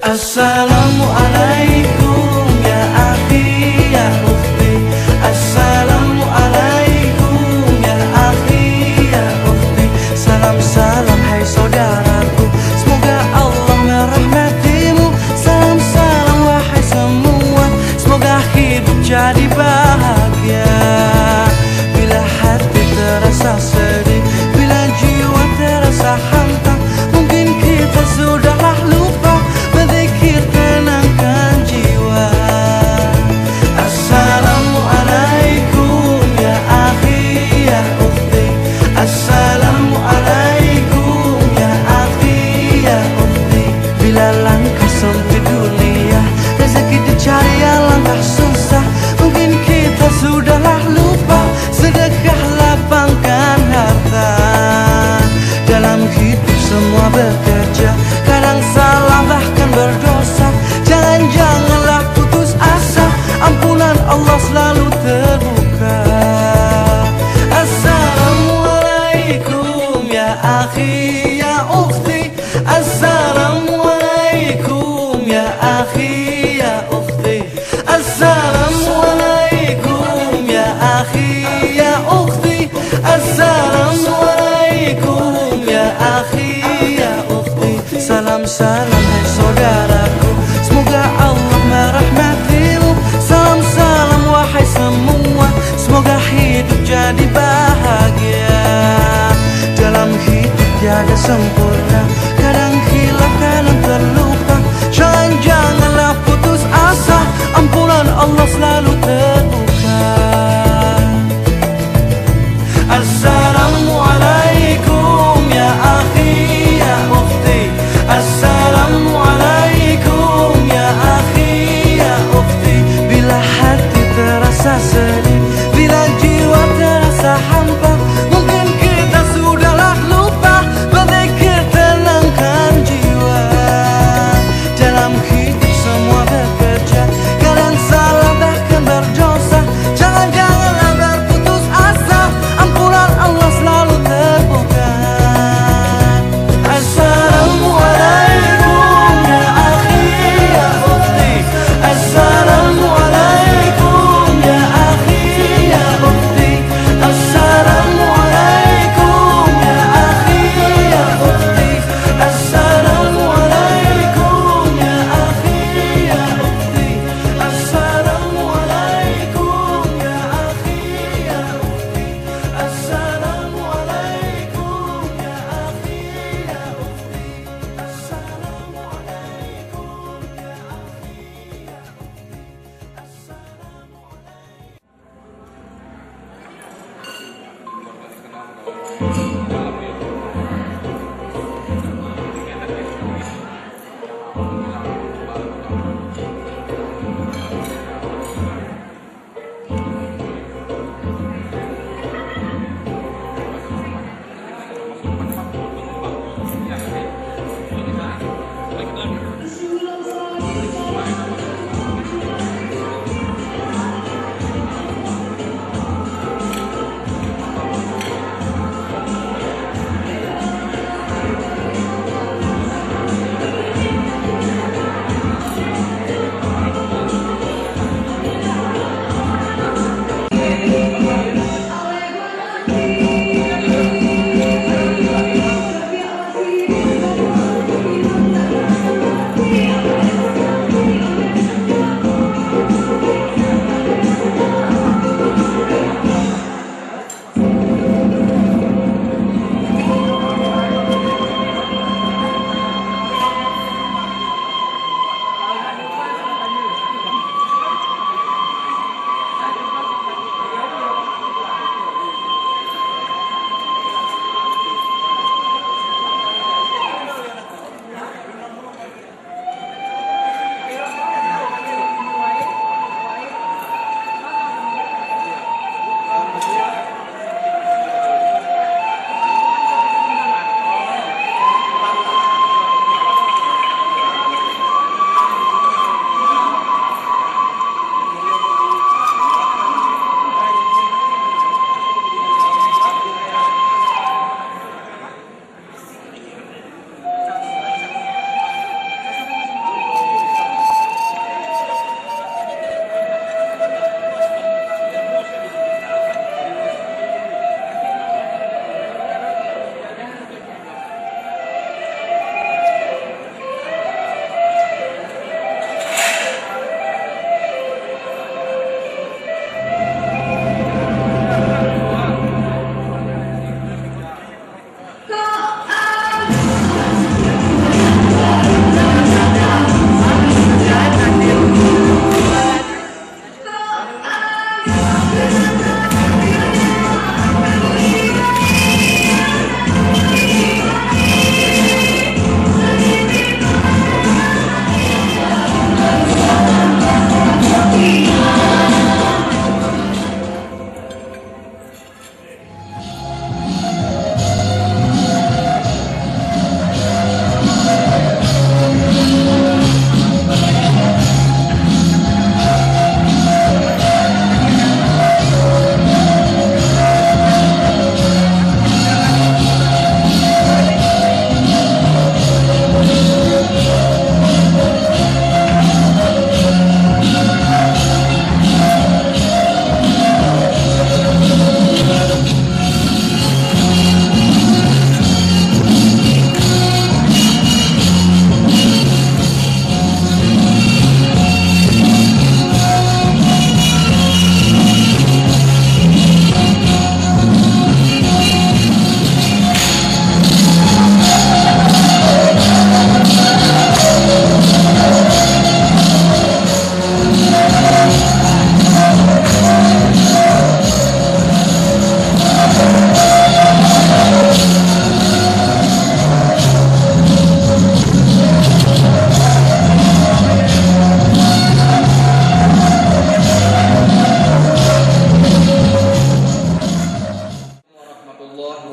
Assalamualaikum ya akhi ya ukhti. Assalamualaikum ya akhi ya ukhti. Salam salam hai saudaraku, semoga Allah merahmatimu. Salam salam wahai semua, semoga hidup jadi bahagia. Bila hati terasa sedih, bila jiwa terasa hantam, mungkin kita sudahlah lupa berzikir tenangkan jiwa. Assalamualaikum ya akhi ya ukhti. Assalamualaikum ya akhi ya ukhti. Bila langkah sempit dunia, rezeki dicari alangkah susah, mungkin kita sudahlah lupa sedekah lapangkan harta. Dalam hidup semua bekerja, kadang salah bahkan berdosa. Jangan-janganlah putus asa, ampunan Allah selalu terbuka. Assalamualaikum ya akhi ya ukhti. Assalamualaikum ya akhi ya ukhti. Assalamualaikum ya akhi ya ukhti. Assalamualaikum ya akhi ya ukhti. Salam salam hai saudaraku, semoga Allah merahmatimu. Salam salam wahai semua, semoga hidup jadi bahagia. Dalam hidup tiada sempurna, kadang hilaf kadang terluka. Jangan-janganlah putus asa, ampunan Allah selalu terbuka. Assalamualaikum ya akhi ya ukhti. Assalamualaikum ya akhi ya ukhti. Bila hati terasa sedih, bila jiwa terasa hampa, mungkin kita sudahlah lupa berzikir tenangkan jiwa. Dalam hidup semua bekerja, kadang salah bahkan berdosa. Jangan-janganlah berputus asa, ampunan Allah selalu terbuka. Assalamualaikum ya akhi ya ukhti. Assalamualaikum ya akhi ya ukhti. Assalamualaikum ya akhi ya ukhti. Assalamualaikum ya akhi ya ukhti. Assalamualaikum ya akhi ya ukhti. Assalamualaikum ya akhi ya ukhti.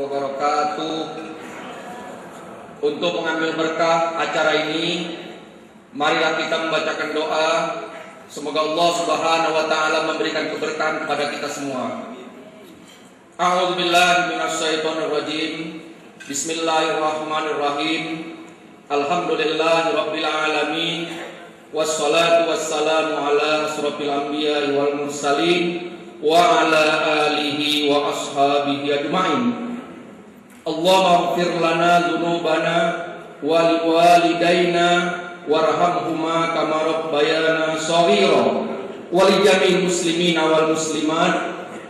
wabarakatuh. Untuk mengambil berkah acara ini, marilah kita membacakan doa. Semoga Allah Subhanahu wa taala memberikan keberkahan kepada kita semua. A'udzubillahi minasyaitonirrajim. Bismillahirrahmanirrahim. Alhamdulillahirabbil alamin. Wassalatu wassalamu ala asrofil anbiya'i wal mursalin wa ala alihi wa ashabihi ajma'in. Allahumma ighfir lana dzunubana wa liwalidayna warhamhuma kama rabbayana shaghira wa li jami'il muslimina wal muslimat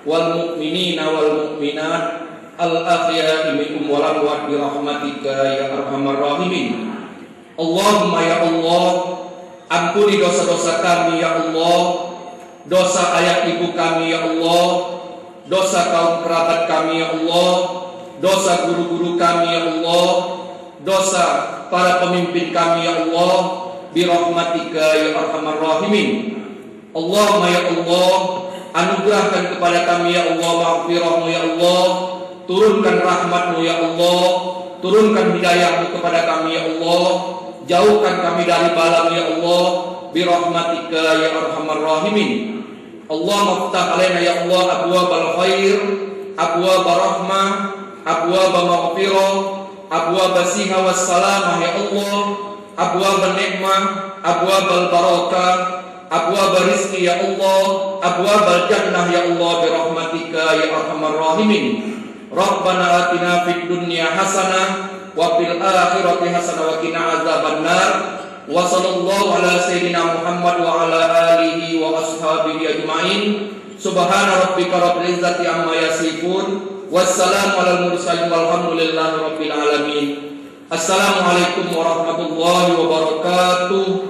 wal mu'minina wal mu'minat al ahya'i minhum wal amwat bi rahmatika ya arhamar rahimin. Allahumma ya Allah, ampuni dosa-dosa kami ya Allah, dosa ayah ibu kami ya Allah, dosa kaum kerabat kami ya Allah, dosa guru-guru kami ya Allah, dosa para pemimpin kami ya Allah, bi rahmatika ya arhamar rahimin. Allahumma ya Allah, anugerahkan kepada kami ya Allah maghfirahmu ya Allah, turunkan rahmatmu ya Allah, turunkan hidayahmu kepada kami ya Allah, jauhkan kami dari bala ya Allah, bi rahmatika ya arhamar rahimin. Allahumma ftah alaina ya Allah abwabal khair, abwabur rahmah, abwabul maghfirah, abwabus siha was salamah ya Allah, abwabun nikmah, abwabul barakah, abwabur rizqi ya Allah, abwabul jannah ya Allah, bi rahmatika ya arhamar rahimin. Rabbana atina fid dunya hasanah wa fil akhirati hasanah wa qina adzabannar. Wa sallallahu ala sayyidina Muhammad wa ala alihi wa ashabihi ajma'in. Subhana rabbika rabbil izzati amma yasifun, wassalamu alal mursalin walhamdulillahi rabbil alamin. Assalamualaikum warahmatullahi wabarakatuh.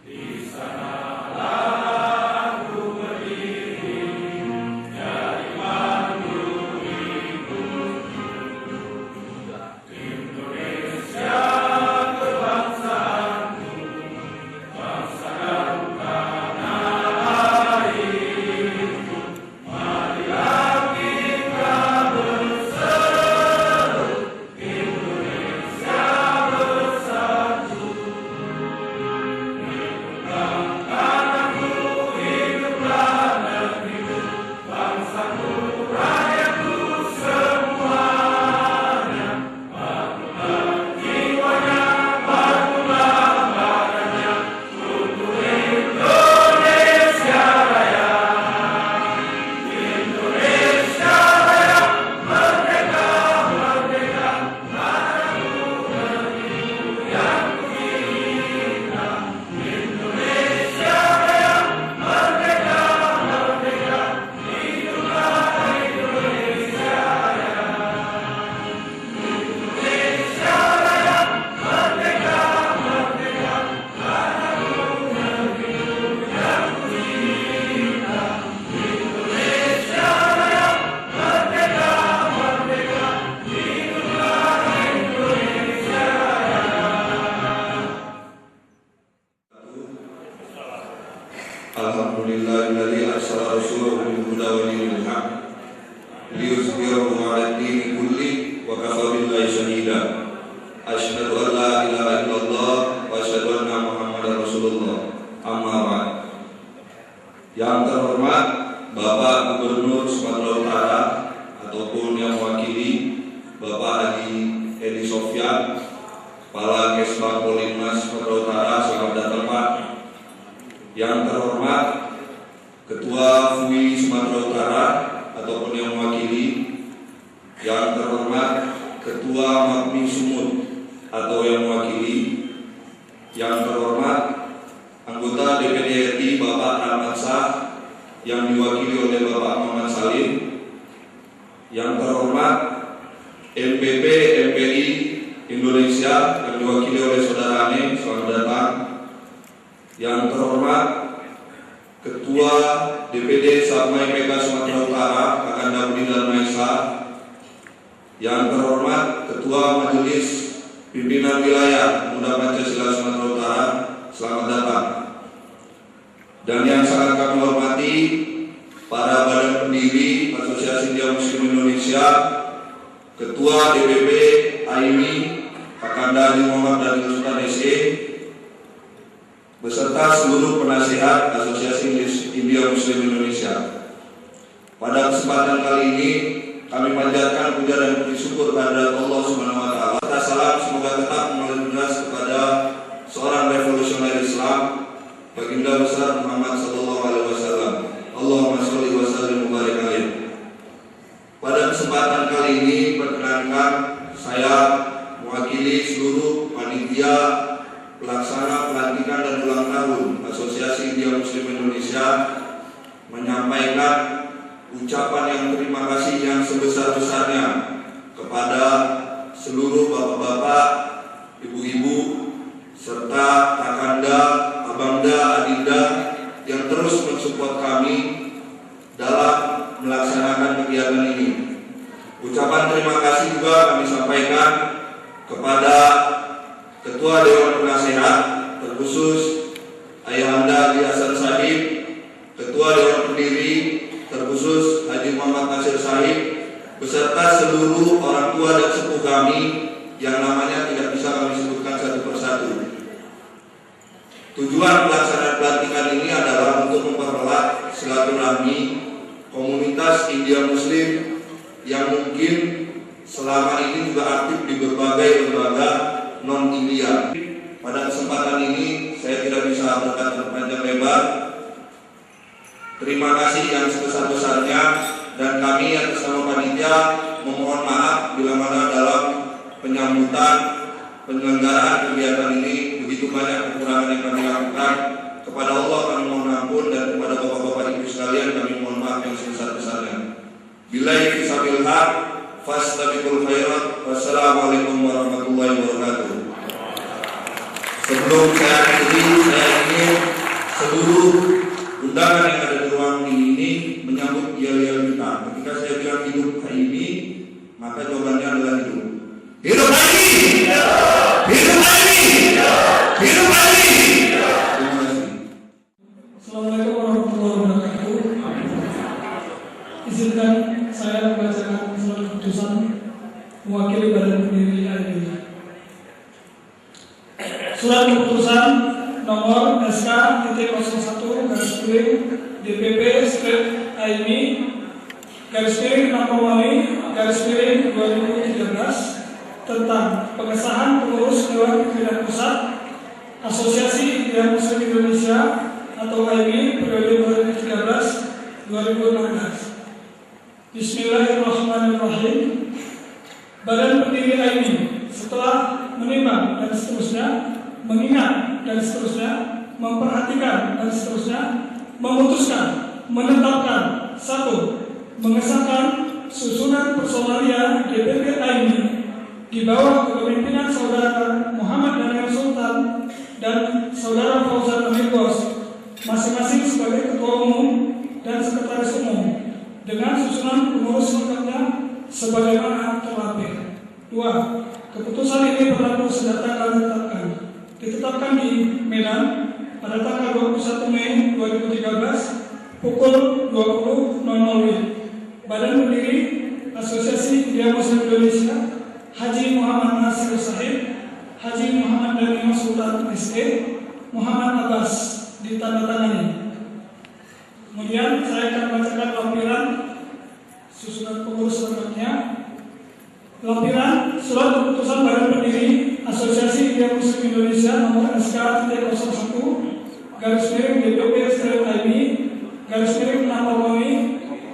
Di sana aku berdiri, dari mandu liyuzhirahu 'ala ad-dini kulli wa kafa billahi shahida. Asyhadu an la ilaha illallah wa asyhadu anna Muhammadar Rasulullah. Amma ba'd. Yang terhormat Bapak Gubernur Sumatera Utara ataupun yang mewakili Bapak Haji Edi Sofyan, Kepala Kesbang Polimnas Sumatera Utara, selamat datang Pak. Yang terhormat Ketua FUI Sumatera Utara ataupun yang mewakili, yang terhormat Ketua MAPMI Sumut atau yang mewakili, yang terhormat anggota DPD RI Bapak Rahmat Shah yang diwakili oleh Bapak Muhammad Salim, yang terhormat MPP MPI Indonesia yang diwakili oleh Saudara Ane, selamat datang. Yang terhormat Ketua DPD Sabma IPK Sumatera Utara Kakanda Budi Darmaesa, yang terhormat Ketua Majelis Pimpinan Wilayah Muda Pancasila Sumatera Utara, selamat datang. Dan yang sangat kami hormati para badan pendiri Asosiasi India Muslim Indonesia, Ketua DPP AIMI Kakanda Haji Muhammad Daniel Sultan SE, beserta seluruh penasihat Asosiasi India Muslim Indonesia. Pada kesempatan kali ini kami panjatkan puja dan puji syukur kehadirat Allah Subhanahu wa taala. Salam semoga tetap mengalir deras kepada seorang revolusioner Islam, Baginda besar Muhammad sallallahu alaihi wasallam. Allahumma sholli wa sallim wa barik alaihi. Pada kesempatan kali ini perkenankan saya mewakili seluruh panitia pelaksana pelantikan dan ulang tahun Asosiasi India Muslim Indonesia menyampaikan ucapan yang terima kasih yang sebesar-besarnya kepada seluruh bapak-bapak, ibu-ibu, serta kakanda, abangda, adinda yang terus mensupport kami dalam melaksanakan kegiatan ini. Ucapan terima kasih juga kami sampaikan kepada Ketua Dewan Penasehat, terkhusus Ayahanda Haji Hasan Sahib, Ketua Dewan Pendiri, terkhusus Haji Muhammad Nasir Sahib, beserta seluruh orang tua dan sepuh kami yang namanya tidak bisa kami sebutkan satu persatu. Tujuan pelaksanaan pelantikan ini adalah untuk mempererat silaturahmi komunitas India Muslim yang mungkin selama ini juga aktif di berbagai lembaga non-India. Pada kesempatan ini saya tidak bisa berkata panjang lebar. Terima kasih yang sebesar-besarnya, dan kami atas nama panitia memohon maaf bila mana dalam penyambutan penyelenggaraan kegiatan ini begitu banyak kekurangan yang kami lakukan. Kepada Allah kami mohon ampun, dan kepada bapak-bapak ibu sekalian kami mohon maaf yang sebesar-besarnya. Billahi fisabil haq fastabiqul khairat. Wassalamualaikum warahmatullahi wabarakatuh. Sebelum saya akhiri, saya ingin seluruh undangan yang ada di ruang ini menyambut yel-yel kita. Ketika saya bilang hidup HIMI, maka jawabannya adalah hidup. Hidup HIMI! Hidup HIMI! Hidup HIMI! Terima kasih. Assalamualaikum warahmatullahi wabarakatuh. Izinkan saya membacakan surat keputusan mewakili badan pendiri HIMI. Surat keputusan nomor SK.01/DPP/HIMI /Nampawani/2013 tentang pengesahan pengurus Dewan Pimpinan Pusat Asosiasi India Muslim Indonesia atau HIMI periode 2013-2016. Bismillahirrahmanirrahim. Badan pendiri HIMI setelah menimbang dan seterusnya, mengingat dan seterusnya, memperhatikan dan seterusnya, memutuskan, menetapkan: 1. Mengesahkan susunan personalia DPP HIMI di bawah kepemimpinan Saudara Muhammad Daniel Sultan dan Saudara Fauzan Amir Bos, masing-masing sebagai Ketua Umum dan Sekretaris Umum, dengan susunan pengurus lengkapnya sebagaimana terlapir. 2. Keputusan ini berlaku sedangkan ditetapkan di Medan pada tanggal 21 Mei 2013 pukul 20.00 WIB. Badan pendiri Asosiasi Idea Muslim Indonesia Haji Muhammad Nasir Sahib, Haji Muhammad Daniel Sultan SE, Muhammad Abbas ditandatangani. Kemudian saya akan bacakan lampiran susunan pengurus selanjutnya. Lampiran surat keputusan Badan Pendiri Asosiasi Idea Muslim Indonesia nomor SK-01 /DPP/IMI /6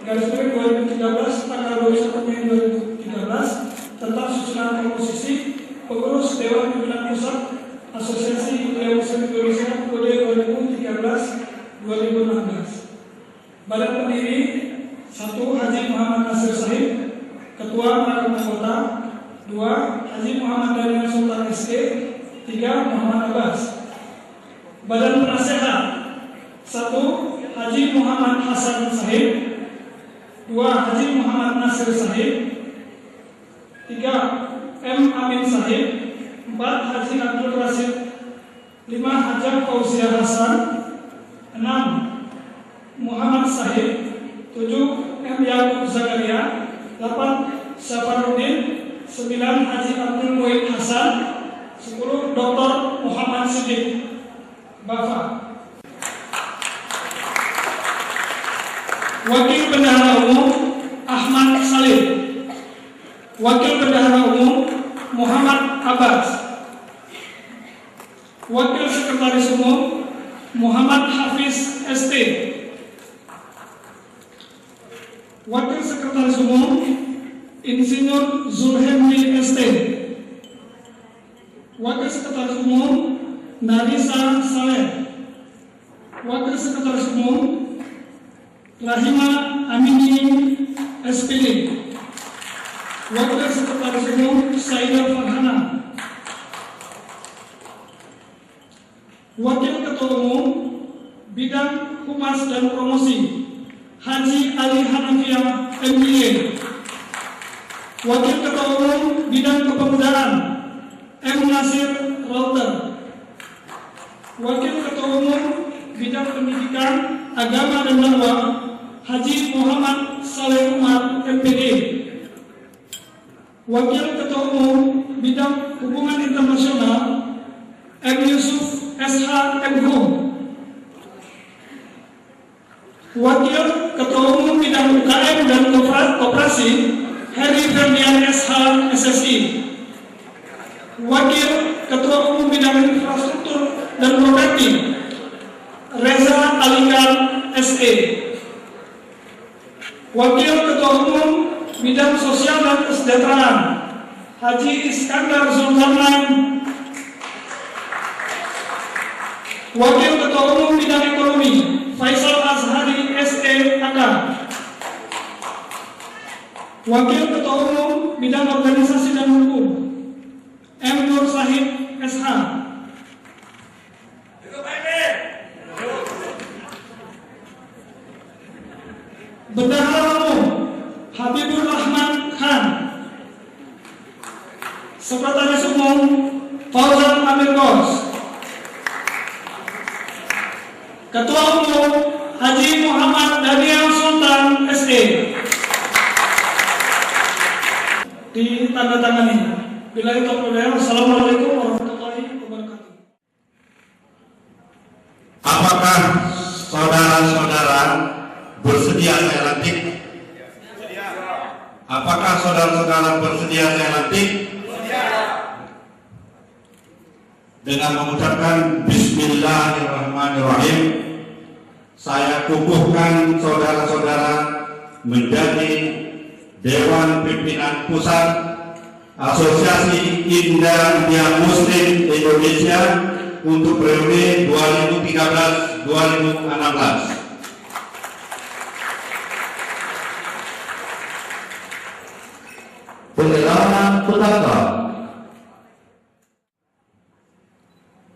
/2013 tanggal 21 Mei 2013 tentang susunan komposisi pengurus Dewan Pimpinan Pusat Asosiasi Idea Muslim Indonesia kode 2013-2016. Badan Pendiri 1. Haji Muhammad Nasir Sahib, Ketua Mahkamah Kota. 2. Haji Muhammad Daniel Sultan SE. 3. Muhammad Abbas. Badan Penasehat 1. Haji Muhammad Hasan Sahib. 2. Haji Muhammad Nasir Sahib. 3. M. Amin Sahib. 4. Haji Abdul Rasid. 5. Hajah Fauzia Hasan. 6. Muhammad Sahib. 7. M. Yakub Zakaria. 8. Safarudin. 9. Haji Abdul Muhid Hasan. 10. Dr. Muhammad Siddiq Bafa. Wakil Bendahara Umum Ahmad Salim. Wakil Bendahara Umum Muhammad Abbas. Wakil Sekretaris Umum Muhammad Hafiz ST. Wakil Sekretaris Umum Insinyur Zulhemdi ST. Wakil Sekretaris Umum Narisa Saleh. Wakil Sekretaris Umum Rahima Amini SPD. Wakil Sekretaris Umum Saidah Farhana. Wakil Ketua Umum Bidang Humas dan Promosi Haji Ali Hanafiah MBA. Wakil Ketua Umum Bidang Kepemudaan M. Nasir Router. Wakil Ketua Umum Bidang Pendidikan Agama dan Dakwah Haji Muhammad Saleh Umar MPD. Wakil Ketua Umum Bidang Hubungan Internasional M. Yusuf SH MHum. Wakil Ketua Umum Bidang UKM dan Koperasi Heri Ferdian SH SSI. Wakil Ketua Umum Bidang Infrastruktur dan Properti Reza Alikan SE. Wakil Ketua Umum Bidang Sosial dan Kesejahteraan Haji Iskandar Zulkarnain. Wakil Ketua Umum Bidang Ekonomi Faisal Azhari SE Akam. Wakil Ketua Umum Bidang Organisasi dan Hukum M. Nur Sahid SH. Bendahara Umum Habibur Rahman Khan. Sekretaris Umum Fauzan Amir Gos. Ketua Umum Haji Muhammad Daniel Sultan SE. Ditandatangani. Billahi taufiq. Assalamualaikum warahmatullahi wabarakatuh. Apakah saudara-saudara bersedia saya lantik? Apakah saudara-saudara bersedia saya lantik? Dengan mengucapkan Bismillahirrahmanirrahim, saya kukuhkan saudara-saudara menjadi Dewan Pimpinan Pusat Asosiasi Idea Muslim Indonesia untuk periode 2013-2016. Pengerahan petaka.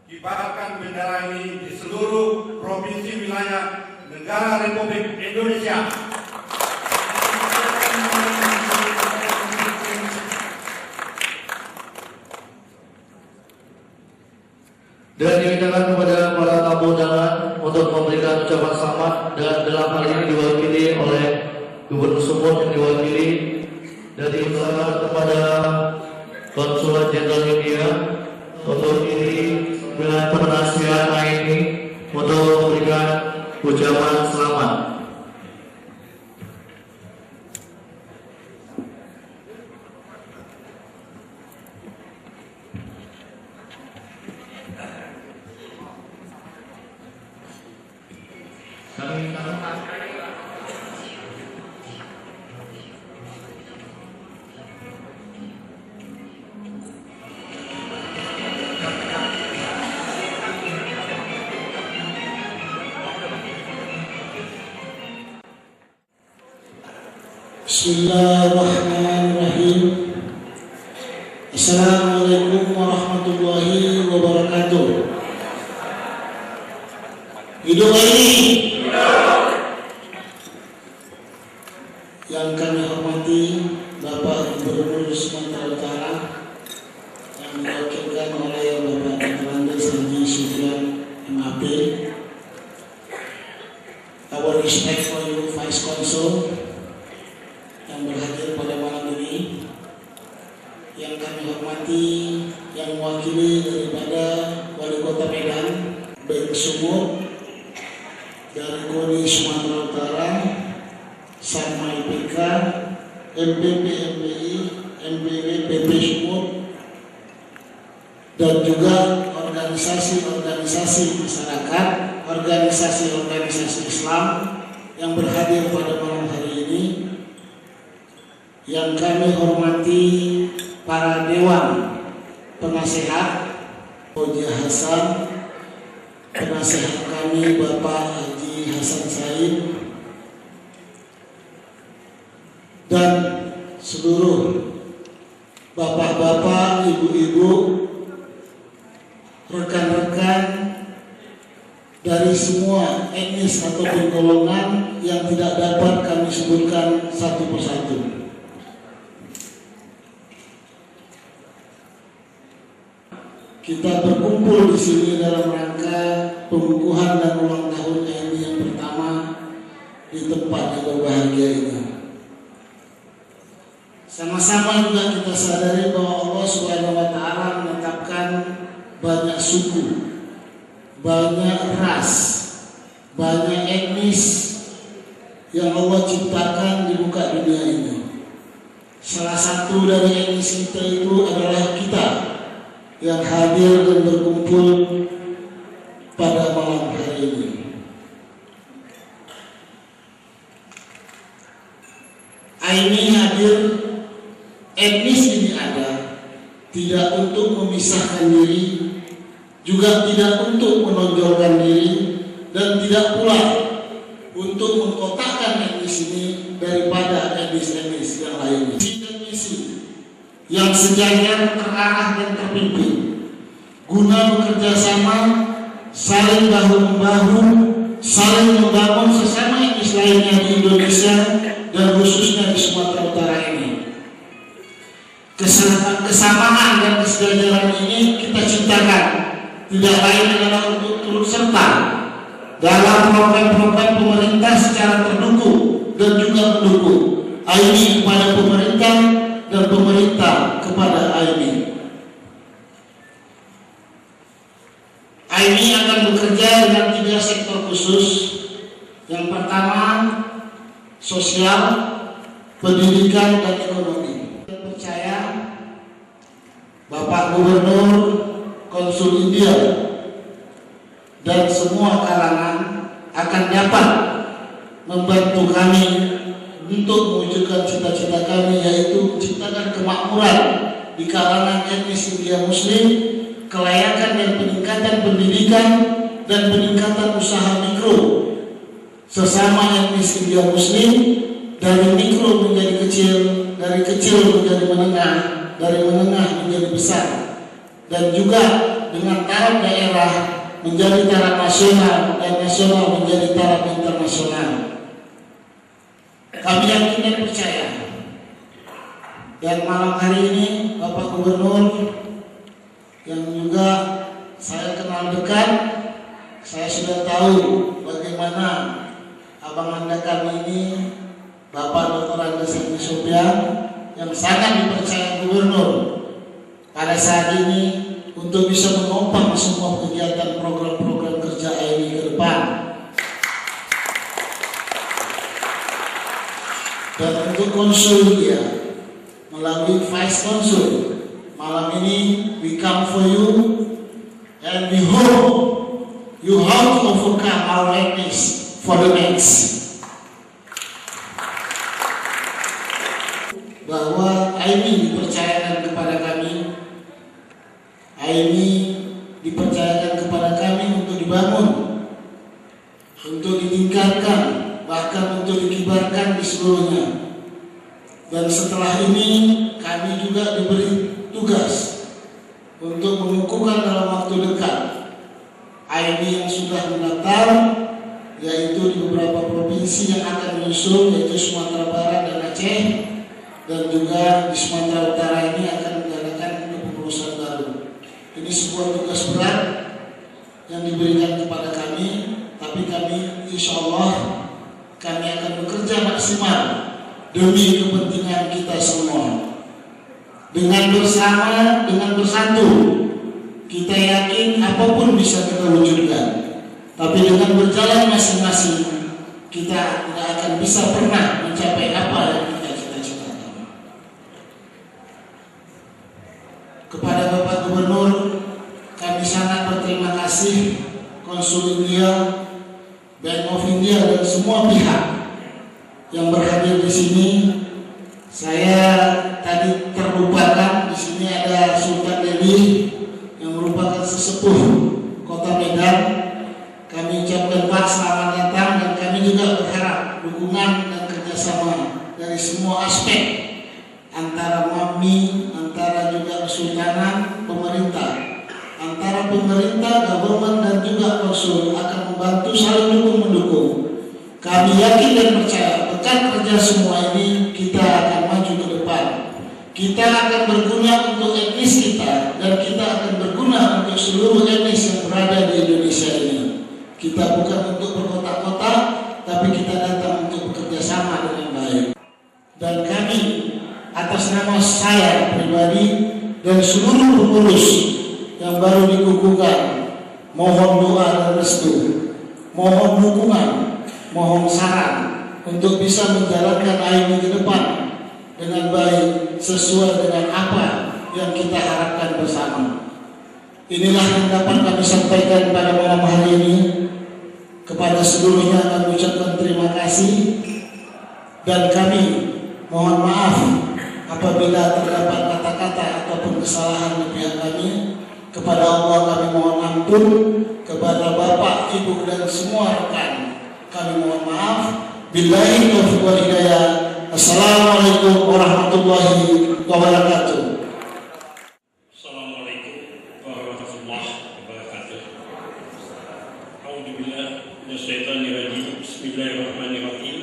Kibarkan bendera ini di seluruh provinsi wilayah negara Republik Indonesia. Dan dimintakan kepada para tamu undangan untuk memberikan ucapan selamat, dan dalam hal ini diwakili oleh Gubernur Sumut yang diwakili dan diusahakan kepada Konsulat Jenderal India untuk diri dengan penasihat ini untuk memberikan ucapan selamat. Bismillahirrahmanirrahim. Assalamualaikum warahmatullahi wabarakatuh. Hidup ini yang kami hormati Bapak Gubernur Sumatera Utara yang diwakilkan oleh Bapak Dr. Haji Sufyan MAP, our respect for you Vice Consul yang berhadir pada malam ini, yang kami hormati yang mewakili daripada Wali Kota Medan, Beng Sumut, dari KONI Sumatera Utara, Sama IPK, MPP MPI, MPW PP Sumut, dan juga organisasi-organisasi masyarakat, organisasi-organisasi Islam yang berhadir pada malam hari ini. Yang kami hormati para dewan penasehat, Hoji Hasan, penasehat kami Bapak Haji Hasan Said, dan seluruh bapak-bapak, ibu-ibu, rekan-rekan dari semua etnis ataupun golongan yang tidak dapat kami sebutkan satu persatu. Kita berkumpul di sini dalam rangka pengukuhan dan ulang tahun TNI yang pertama di tempat yang berbahagia ini. Sama-sama juga kita sadari bahwa Allah Subhanahu wa Ta'ala menetapkan banyak suku, banyak ras, banyak etnis yang Allah ciptakan di muka dunia ini. Salah satu dari etnis kita itu adalah kita yang hadir dan berkumpul pada malam hari ini. Ini hadir, etnis ini ada, tidak untuk memisahkan diri, juga tidak untuk menonjolkan diri, dan tidak pula untuk mengkotakkan etnis ini daripada etnis-etnis yang lainnya. Misi yang sejajar, terarah dan terpimpin, guna bekerja sama, saling bahu-membahu, saling membangun sesama etnis lainnya di Indonesia dan khususnya di Sumatera Utara ini. Kesamaan dan kesejajaran ini kita ciptakan tidak lain adalah untuk turut serta dalam program-program pemerintah secara terdukung dan juga mendukung AIMI kepada pemerintah dan pemerintah kepada AIMI. AIMI akan bekerja dengan 3 sektor khusus. Yang pertama, sosial, pendidikan, dan ekonomi. Saya percaya Bapak Gubernur, Konsul India, dan semua kalangan akan dapat membantu kami untuk mewujudkan cita-cita kami, yaitu menciptakan kemakmuran di kalangan etnis India Muslim, kelayakan dan peningkatan pendidikan dan peningkatan usaha mikro sesama etnis India Muslim, dari mikro menjadi kecil, dari kecil menjadi menengah, dari menengah menjadi besar, dan juga dengan taraf daerah menjadi taraf nasional dan nasional menjadi taraf internasional. Kami yakin dan percaya, dan malam hari ini Bapak Gubernur yang juga saya kenal dekat, saya sudah tahu bagaimana abang anda kami ini, Bapak Dr. Haji Sufyan yang sangat dipercaya Gubernur pada saat ini untuk bisa menopang semua kegiatan program-program kerja AIMI ke depan. Dan untuk konsul dia melalui Vice Konsul, malam ini we come for you and we hope you have to overcome our weakness for the next. Bahwa AIMI dipercayakan kepada kami, AIMI dipercayakan kepada kami untuk dibangun, untuk ditingkatkan, bahkan untuk dikibarkan di seluruhnya. Dan setelah ini kami juga diberi tugas untuk mengukuhkan dalam waktu dekat AIMI yang sudah mendaftar, yaitu di beberapa provinsi yang akan menyusul, yaitu Sumatera Barat dan Aceh, dan juga di Sumatera Utara ini akan mengadakan kepengurusan baru. Ini sebuah tugas berat yang diberikan kepada kami, tapi kami insya Allah kami akan bekerja maksimal demi kepentingan kita semua. Dengan bersama, dengan bersatu, kita yakin apapun bisa kita wujudkan. Tapi dengan berjalan masing-masing, kita tidak akan bisa pernah mencapai apa yang kita cita-citakan. Kepada Bapak Gubernur, kami sangat berterima kasih, Konsul India, Bank of India, dan semua pihak yang berhadir di sini. Saya tadi terlupakan, di sini ada Sultan Dedi yang merupakan sesepuh Kota Medan. Kami ucapkan Pak selamat datang, dan kami juga berharap dukungan dan kerjasama dari semua aspek antara MAMI, antara juga Kesultanan, pemerintah, antara pemerintah, government, dan juga konsul akan membantu saling dukung mendukung. Kami yakin dan percaya berkat kerja semua ini kita akan maju ke depan. Kita akan berguna untuk etnis kita, dan kita akan berguna untuk seluruh etnis yang berada di Indonesia ini. Kita bukan untuk berkotak-kotak, tapi kita datang untuk bekerja sama dengan baik. Dan kami atas nama saya pribadi dan seluruh pengurus yang baru dikukuhkan, mohon doa dan restu, mohon dukungan, mohon saran untuk bisa menjalankan AIMI ke depan dengan baik sesuai dengan apa yang kita harapkan bersama. Inilah yang dapat kami sampaikan pada malam hari ini. Kepada seluruhnya kami ucapkan terima kasih, dan kami mohon maaf apabila terdapat kata-kata ataupun kesalahan di pihak kami. Kepada Allah kami mohon ampun, kepada Bapak, Ibu, dan semua rekan kami mohon maaf. Billahi taufiq wal hidayah. Assalamualaikum warahmatullahi wabarakatuh. Assalamualaikum warahmatullahi wabarakatuh. A'udzubillah minasyaitonirrajim. Bismillahirrahmanirrahim.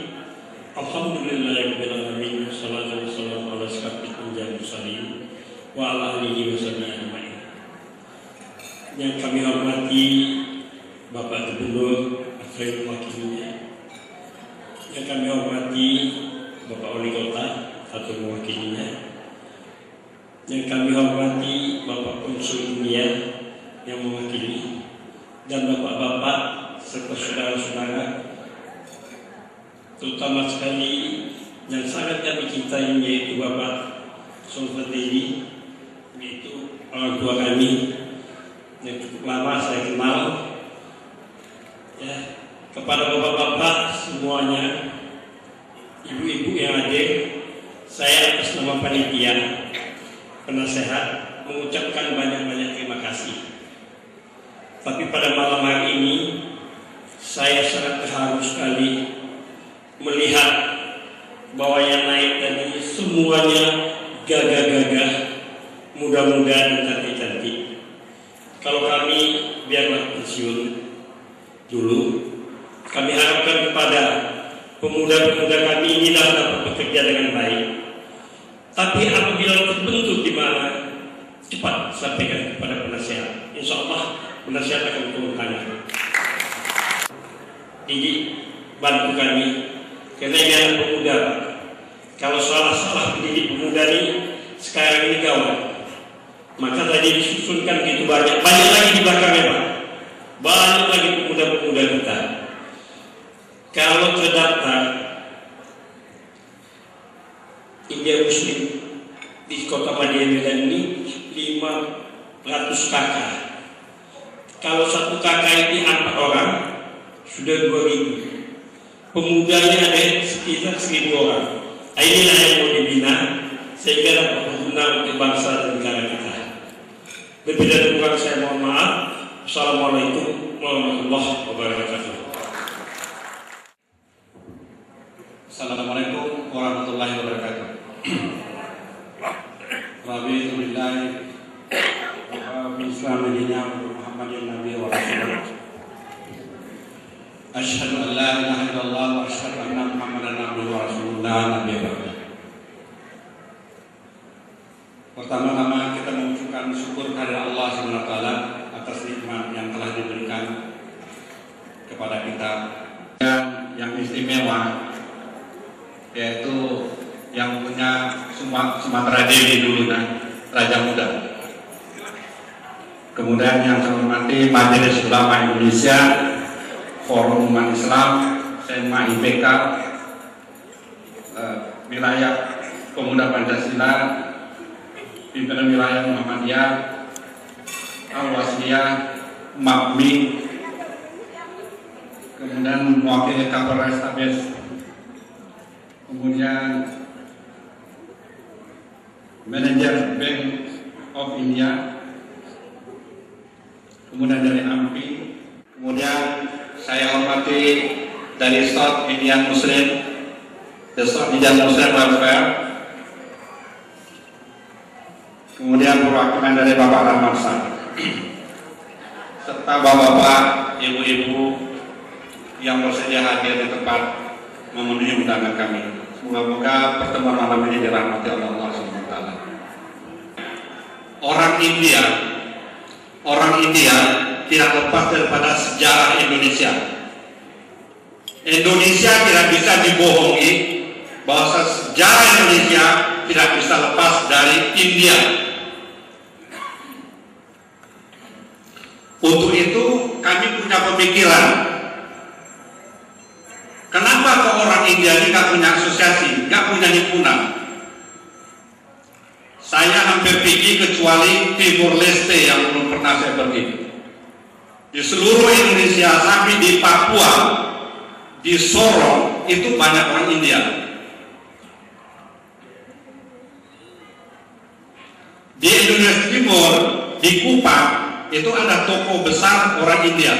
Alhamdulillahirabbil alamin. Wassalatu wassalamu ala asyrafil anbiya'i wal mursalin wa ala alihi washabihi ajmain. Yang kami hormati Bapak Gubernur atau wakilnya, yang kami hormati Bapak Wali Kota atau mewakilinya, yang kami hormati Bapak Konsul India yang mewakili, dan bapak-bapak serta saudara-saudara, terutama sekali yang sangat kami cintai, yaitu Bapak Sultan Dedi, yaitu orang tua kami yang cukup lama saya kenal. Ya, kepada bapak-bapak semuanya, ibu-ibu yang hadir, saya atas nama panitia penasehat mengucapkan banyak-banyak terima kasih. Tapi pada malam hari ini saya sangat terharu sekali melihat bahwa yang naik tadi semuanya gagah-gagah, muda-muda, dan cantik-cantik. Kalau kami biarlah pensiun dulu, kami harapkan kepada pemuda-pemuda kami ini dapat bekerja dengan baik. Tapi apabila terbentuk di mana, cepat sampaikan kepada penasehat. Insya Allah penasehat akan turunkannya. Jadi bantu kami, karena ini anak pemuda, Pak. kalau salah pendidik pemuda ini sekarang ini gawat. Maka tadi disusunkan gitu banyak lagi di belakangnya Pak. Banyak lagi pemuda-pemuda kita. Kalau terdaftar India Muslim di Kota Madinah Medan ini 500 kakak. Kalau satu kakak ini 4 orang sudah 2.000. Pemudanya ada sekitar 1.000 orang. Inilah yang mau dibina sehingga dapat berguna untuk bangsa dan negara kita. Lebih dan kurang saya mohon maaf. Assalamualaikum warahmatullahi wabarakatuh. Assalamualaikum warahmatullahi wabarakatuh. Rabitu billahi wa min islamina Muhammadin nabi wa rasulullah. Asyhadu an la ilaha illallah wa asyhadu anna Muhammadan abduhu wa rasulullah nabi ba'da. Pertama-tama kita mengucapkan syukur kepada Allah SWT atas nikmat yang telah diberikan kepada kita yang istimewa, yaitu yang punya Sumatera Dewi dulu, Raja Muda. Kemudian yang saya hormati Majelis Ulama Indonesia, Forum Umat Islam, SEMA IPK, wilayah Pemuda Pancasila, pimpinan wilayah Muhammadiyah, Al-Wasliyah, MAPMI, kemudian mewakili Kapolres Tabes, kemudian manajer Bank of India, kemudian dari AMPI, kemudian saya hormati dari South Indian Muslim, the South Indian Muslim Welfare, kemudian perwakilan dari Bapak Ramarsa, serta bapak-bapak, ibu-ibu yang bersedia hadir di tempat memenuhi undangan kami. Semoga pertemuan malam ini dirahmati oleh Allah SWT. Orang India tidak lepas daripada sejarah Indonesia. Indonesia tidak bisa dibohongi bahwa sejarah Indonesia tidak bisa lepas dari India. Untuk itu kami punya pemikiran, kenapa ke orang India ini gak punya asosiasi, gak punya himpunan? Saya hampir pergi kecuali Timur Leste yang belum pernah saya pergi. Di seluruh Indonesia sampai di Papua, di Sorong itu banyak orang India. Di Indonesia Timur, di Kupang itu ada toko besar orang India.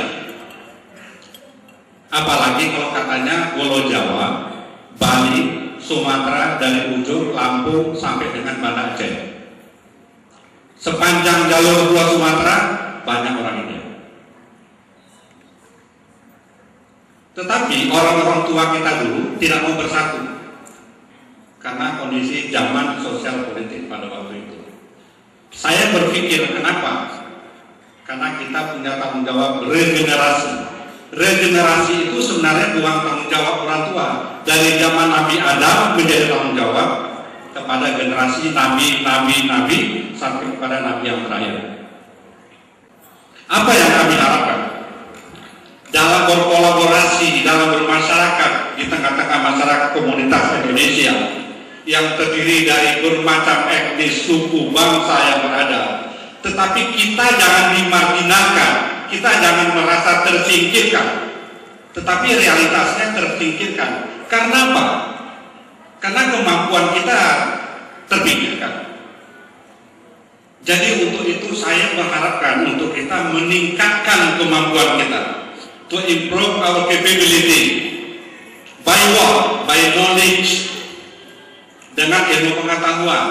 Apalagi kalau katanya Pulau Jawa, Bali, Sumatera dari ujung Lampung sampai dengan Banda Aceh. Sepanjang jalur Pulau Sumatera banyak orang India. Tetapi orang-orang tua kita dulu tidak mau bersatu karena kondisi zaman sosial politik pada waktu itu. Saya berpikir kenapa? Karena kita punya tanggung jawab regenerasi. Regenerasi itu sebenarnya bukan tanggung jawab orang tua. Dari zaman Nabi Adam menjadi tanggung jawab kepada generasi nabi sampai kepada nabi yang terakhir. Apa yang kami harapkan? Dalam berkolaborasi, dalam bermasyarakat di tengah-tengah masyarakat komunitas Indonesia yang terdiri dari bermacam etnis, suku, bangsa yang berada. Tetapi kita jangan dimarginalkan, kita jangan merasa tersingkirkan. Tetapi realitasnya tersingkirkan. Karena apa? Karena kemampuan kita terpikirkan. Jadi untuk itu saya mengharapkan untuk kita meningkatkan kemampuan kita, to improve our capability by what? By knowledge, dengan ilmu pengetahuan.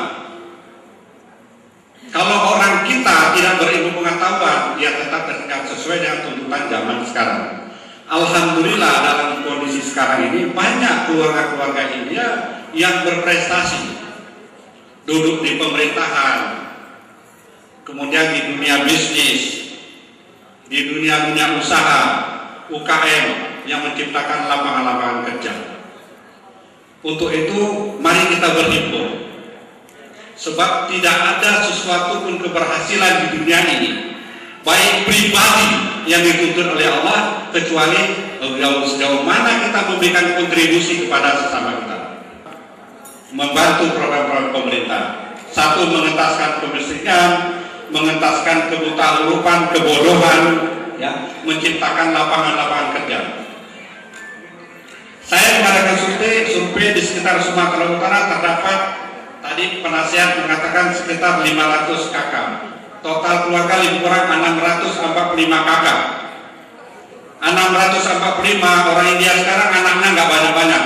Kalau orang kita tidak berilmu pengetahuan, dia tetap terikat sesuai dengan tuntutan zaman sekarang. Alhamdulillah dalam kondisi sekarang ini banyak keluarga-keluarga India yang berprestasi, duduk di pemerintahan, kemudian di dunia bisnis, di dunia usaha, UKM yang menciptakan lapangan-lapangan kerja. Untuk itu, mari kita berhimpun. Sebab tidak ada sesuatu pun keberhasilan di dunia ini, baik pribadi yang dituntut oleh Allah, kecuali sejauh mana kita memberikan kontribusi kepada sesama kita. Membantu program-program pemerintah. Satu, mengentaskan kemiskinan, mengentaskan kebutaan, kebodohan, ya, menciptakan lapangan-lapangan kerja. Saya mengadakan survei di sekitar Sumatera Utara terdapat, tadi penasihat mengatakan sekitar 500 kakak. Total keluarga lebih kurang 645 kakak. 645 orang India sekarang anaknya nggak banyak-banyak.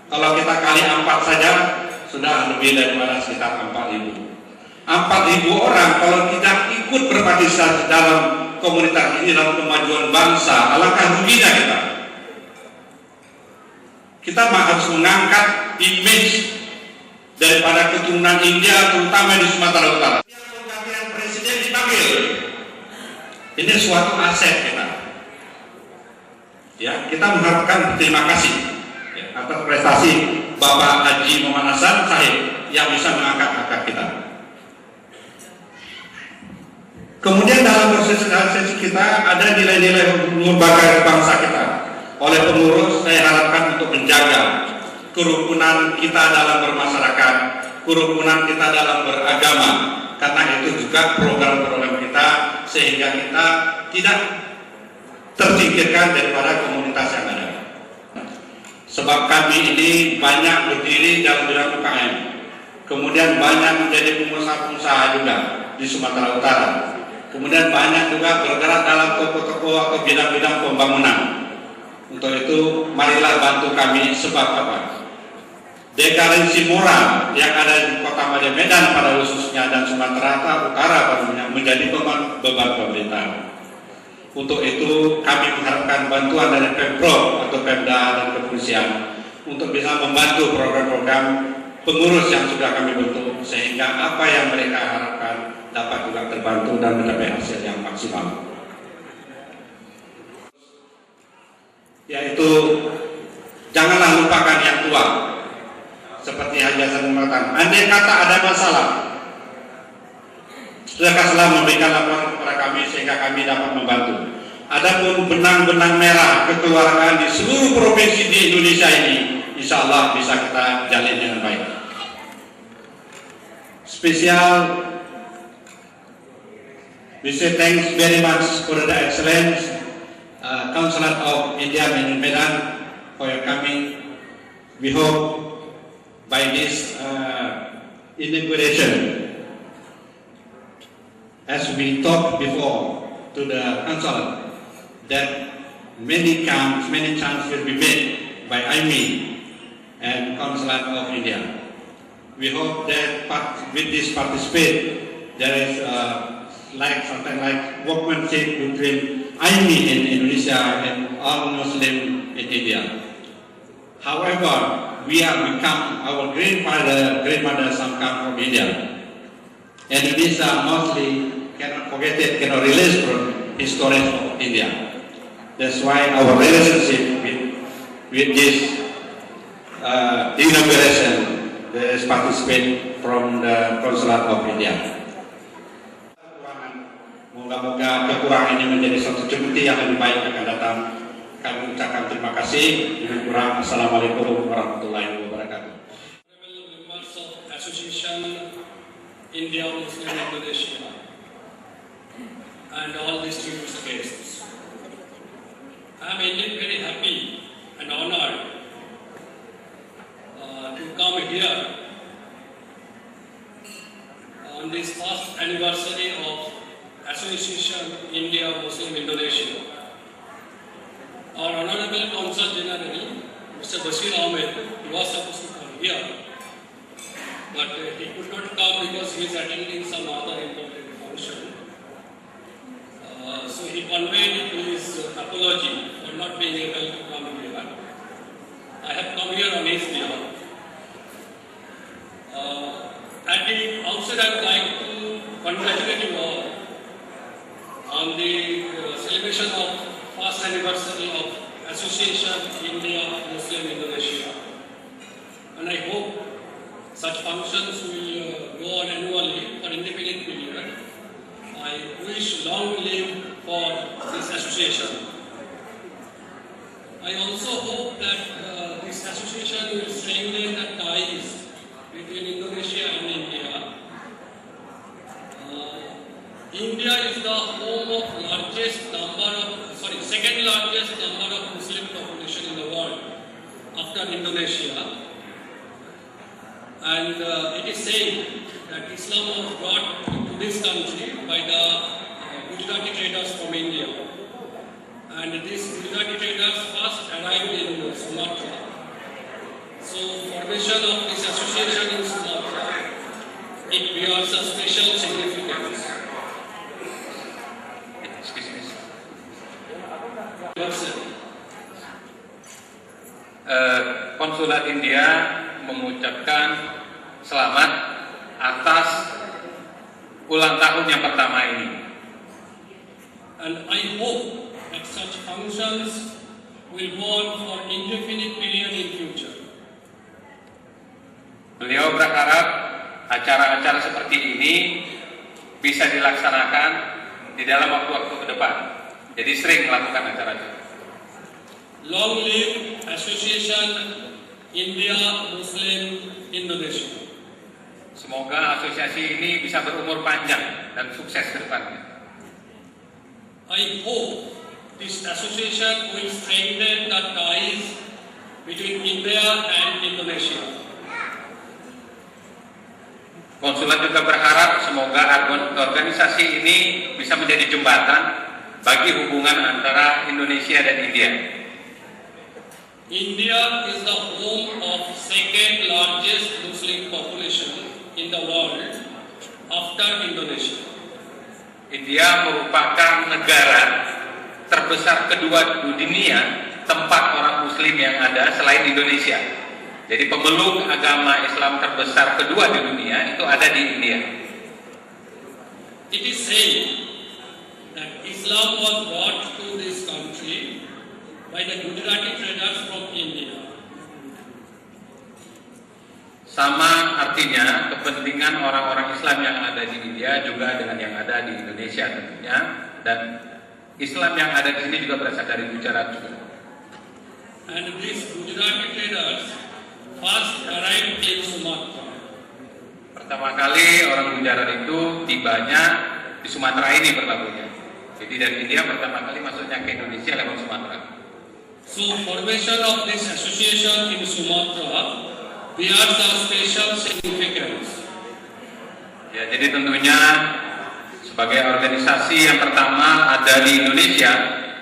Kalau kita kali 4 saja sudah lebih daripada sekitar 4.000. 4.000 orang kalau tidak ikut berpartisipasi dalam komunitas ini dalam kemajuan bangsa, alangkah ruginya kita. Kita harus mengangkat image daripada keturunan India, terutama di Sumatera Utara. Penggantian presiden dipanggil, ini suatu aset kita. Ya, kita mengharapkan terima kasih ya, atas prestasi Bapak Haji Muhammad Hasan Sahib yang bisa mengangkat harkat kita. Kemudian dalam proses kita ada nilai-nilai lembaga bangsa kita. Oleh pengurus, saya harapkan untuk menjaga kerukunan kita dalam bermasyarakat, kerukunan kita dalam beragama, karena itu juga program-program kita, sehingga kita tidak tersingkirkan daripada komunitas yang ada. Sebab kami ini banyak berdiri dalam bidang UKM, kemudian banyak menjadi pengusaha-pengusaha juga di Sumatera Utara, kemudian banyak juga bergerak dalam toko-toko atau bidang-bidang pembangunan. Untuk itu, marilah bantu kami, sebab apa? Dekadensi moral yang ada di Kota Medan pada khususnya dan Sumatera Utara menjadi beban pemerintah. Untuk itu, kami mengharapkan bantuan dari Pemprov atau Pemda dan kepolisian untuk bisa membantu program-program pengurus yang sudah kami bentuk, sehingga apa yang mereka harapkan dapat juga terbantu dan mencapai hasil yang maksimal. Yaitu janganlah lupakan yang tua. Seperti Haji Hasan mengatakan, andai kata ada masalah, sudahkah memberikan laporan kepada kami sehingga kami dapat membantu. Adapun benang-benang merah kekeluargaan di seluruh provinsi di Indonesia ini, insya Allah bisa kita jalin dengan baik. Spesial, we say thanks very much for the excellence Consulate of India in Medan for your coming. We hope by this inauguration, as we talked before to the consulate, that many chances will be made by IME and Consulate of India. We hope that with this participate, there is something like workmanship between IME in Indonesia and all Muslim in India. However, we have become, our grandmother some come from India. Indonesia mostly cannot forget it, cannot release from history of India. That's why our relationship with this inauguration is participate from the Consulate of India. Moga-moga kekurangan ini menjadi satu cemeti yang lebih baik akan datang. Kami ucapkan terima kasih. Lebih kurang, Assalamualaikum warahmatullahi wabarakatuh. Members of Association India Muslim Indonesia and all distinguished guests, I am indeed very happy and honored to come here on this first anniversary of Association India Muslim Indonesia. Our Honorable Consul General, Mr. Bashir Ahmed, he was supposed to come here, but he could not come because he is attending some other important function. So he conveyed his apology for not being able to come here. I have come here on his behalf. At the outset, I would like to congratulate you all on the celebration of first anniversary of Association India Muslim Indonesia. and I hope such functions will go on annually for indefinite period. I wish long live for this association. I also hope that this association will strengthen the ties between Indonesia and India. India is the home of second largest number of Muslim population in the world after Indonesia. And it is said that Islam was brought to this country by the Gujarati traders from India. And these Gujarati traders first arrived in Sumatra. So formation of this association in Sumatra, it bears a special significance. Konsulat India mengucapkan selamat atas ulang tahun yang pertama ini. And I hope that such functions will go on for indefinite period in future. Beliau berharap acara-acara seperti ini bisa dilaksanakan di dalam waktu-waktu ke depan. Jadi sering melakukan acara-acara. Long live Association India Muslim Indonesia. Semoga asosiasi ini bisa berumur panjang dan sukses ke depannya. I hope this association will strengthen the ties between India and Indonesia. Konsulat juga berharap semoga organisasi ini bisa menjadi jembatan bagi hubungan antara Indonesia dan India. India is the home of second largest Muslim population in the world after Indonesia. India merupakan negara terbesar kedua di dunia tempat orang Muslim yang ada selain Indonesia. Jadi pemeluk agama Islam terbesar kedua di dunia itu ada di India. It is said that Islam was brought to this country by the Gujarati traders from India. Sama artinya kepentingan orang-orang Islam yang ada di India juga dengan yang ada di Indonesia tentunya, dan Islam yang ada di sini juga berasal dari Gujarat juga. And these Gujarati traders first arrived in Sumatra. Pertama kali orang Gujarat itu tibanya di Sumatera ini berlabuhnya. Jadi dari India pertama kali masuknya ke Indonesia lewat Sumatera. So formation of this association in Sumatra bears a special significance. Ya, jadi tentunya sebagai organisasi yang pertama ada di Indonesia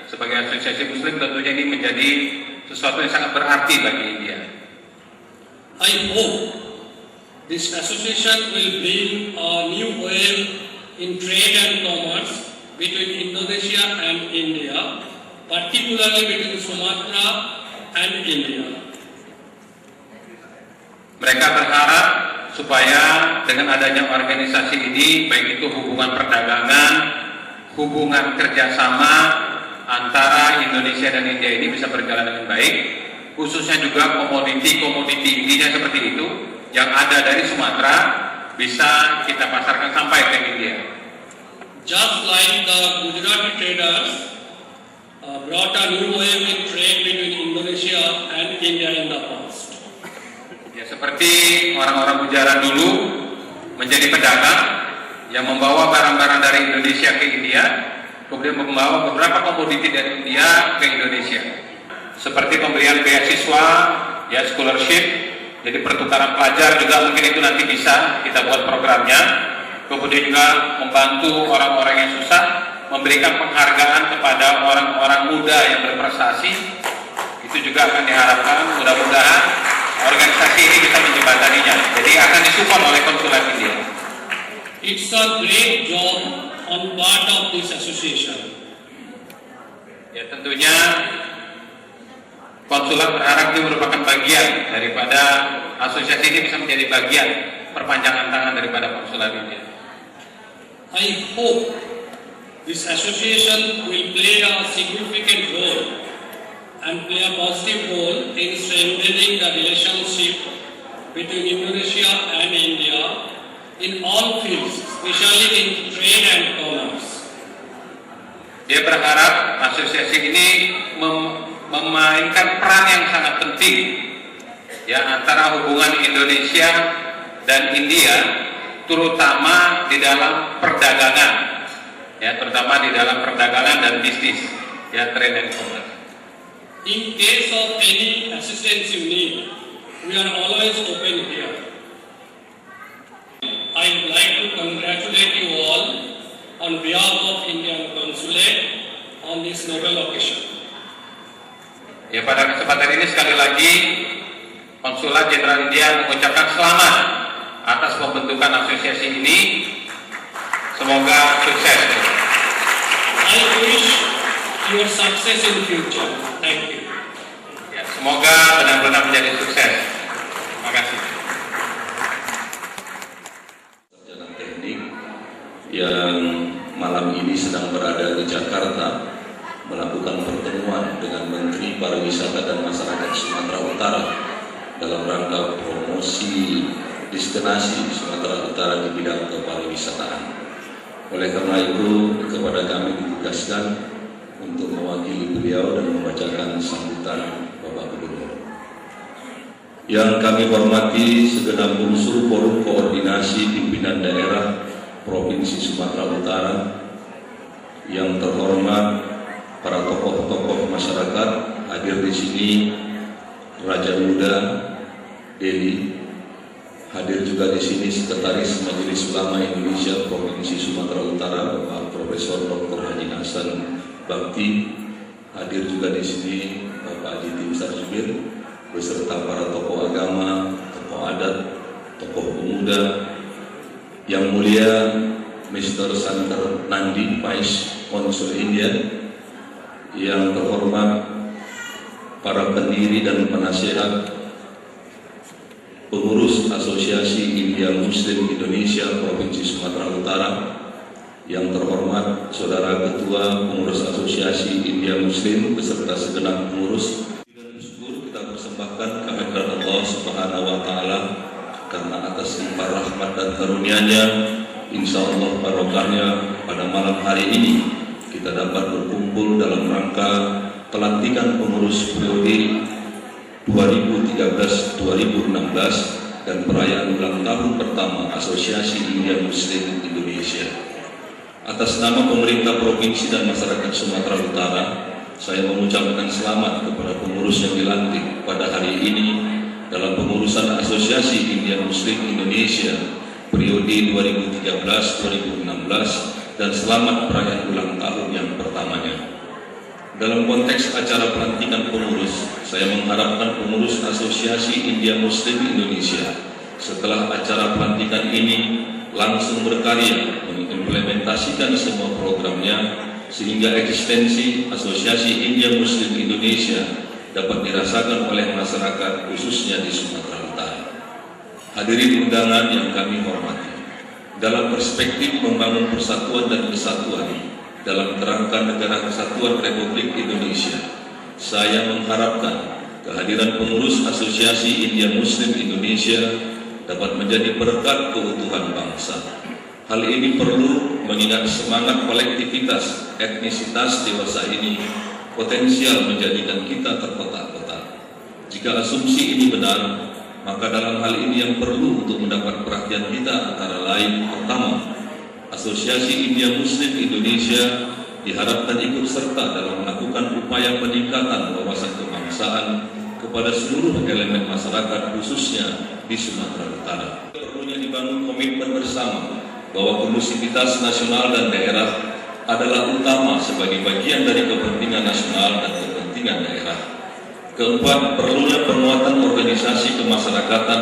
sebagai asosiasi Muslim, tentunya ini menjadi sesuatu yang sangat berarti bagi India. I hope this association will bring a new wave in trade and commerce between Indonesia and India, particularly between Sumatra and India. Mereka berharap supaya dengan adanya organisasi ini, baik itu hubungan perdagangan, hubungan kerjasama antara Indonesia dan India ini bisa berjalan dengan baik, khususnya juga komoditi-komoditi India seperti itu yang ada dari Sumatera bisa kita pasarkan sampai ke India. Just like the Gujarati traders brought a new wave in trade between Indonesia and India in the past. Ya, seperti orang-orang Gujarat dulu menjadi pedagang yang membawa barang-barang dari Indonesia ke India, kemudian membawa beberapa komoditi dari India ke Indonesia. Seperti pemberian beasiswa, ya scholarship, jadi pertukaran pelajar juga mungkin itu nanti bisa kita buat programnya. Kemudian juga membantu orang-orang yang susah, memberikan penghargaan kepada orang-orang muda yang berprestasi. Itu juga akan diharapkan mudah-mudahan organisasi ini bisa menjembataninya. Jadi akan disupport oleh konsulat India. It's a great job on part of this association. Ya, tentunya konsulat berharap ini merupakan bagian daripada asosiasi ini bisa menjadi bagian perpanjangan tangan daripada konsulat India. I hope this association will play a significant role and play a positive role in strengthening the relationship between Indonesia and India in all fields, especially in trade and commerce. Dia berharap asosiasi ini memainkan peran yang sangat penting ya antara hubungan Indonesia dan India, terutama di dalam perdagangan, ya terutama di dalam perdagangan dan bisnis, ya trade and commerce. In case of any assistance you need, we are always open here. I would like to congratulate you all on behalf of Indian Consulate on this noble occasion. Ya, pada kesempatan ini sekali lagi Konsulat Jenderal India mengucapkan selamat atas pembentukan asosiasi ini. Semoga sukses. I wish your success in future. Thank you. Ya, semoga benar-benar menjadi sukses. Terima kasih. Sarjana teknik yang malam ini sedang berada di Jakarta melakukan pertemuan dengan Menteri Pariwisata dan Masyarakat Sumatera Utara dalam rangka promosi destinasi Sumatera Utara di bidang kepariwisataan. Oleh karena itu, kepada kami ditugaskan untuk mewakili beliau dan membacakan sambutan Bapak Gubernur. Yang kami hormati segenap unsur forum koordinasi pimpinan daerah Provinsi Sumatera Utara, yang terhormat para tokoh-tokoh masyarakat hadir di sini, Raja Muda Delhi, hadir juga di sini Sekretaris Majelis Ulama Indonesia Provinsi Sumatera Utara Bapak Profesor Dr. Haji Hasan Bakti, hadir juga di sini Bapak Haji Timsar Jubir beserta para tokoh agama, tokoh adat, tokoh pemuda, yang mulia Mr. Santer Nandi Pais, Konsul India, yang terhormat para pendiri dan penasehat pengurus Asosiasi India Muslim Indonesia Provinsi Sumatera Utara, yang terhormat Saudara Ketua Pengurus Asosiasi India Muslim beserta segenap pengurus. Dengan syukur kita persembahkan kehadirat Allah Subhanahu wa Ta'ala, karena atas limpah rahmat dan karunia-Nya, insya Allah barokahnya pada malam hari ini kita dapat berkumpul dalam rangka pelantikan pengurus periode 2013-2016 dan perayaan ulang tahun pertama Asosiasi India Muslim Indonesia. Atas nama pemerintah provinsi dan masyarakat Sumatera Utara, saya mengucapkan selamat kepada pengurus yang dilantik pada hari ini dalam pengurusan Asosiasi India Muslim Indonesia periode 2013-2016 dan selamat perayaan ulang tahun yang pertamanya. Dalam konteks acara pelantikan pengurus, saya mengharapkan pengurus Asosiasi India Muslim Indonesia setelah acara pelantikan ini langsung berkarya mengimplementasikan semua programnya sehingga eksistensi Asosiasi India Muslim Indonesia dapat dirasakan oleh masyarakat khususnya di Sumatera Utara. Hadirin undangan yang kami hormati, dalam perspektif membangun persatuan dan kesatuan dalam kerangka Negara Kesatuan Republik Indonesia, saya mengharapkan kehadiran pengurus Asosiasi India Muslim Indonesia dapat menjadi berkat keutuhan bangsa. Hal ini perlu mengingat semangat kolektivitas etnisitas dewasa ini potensial menjadikan kita terkotak-kotak. Jika asumsi ini benar, maka dalam hal ini yang perlu untuk mendapat perhatian kita antara lain, pertama, Asosiasi India Muslim Indonesia diharapkan ikut serta dalam melakukan upaya peningkatan wawasan kebangsaan kepada seluruh elemen masyarakat khususnya di Sumatera Utara. Perlunya dibangun komitmen bersama bahwa kondusivitas nasional dan daerah adalah utama sebagai bagian dari kepentingan nasional dan kepentingan daerah. Keempat, perlunya penguatan organisasi kemasyarakatan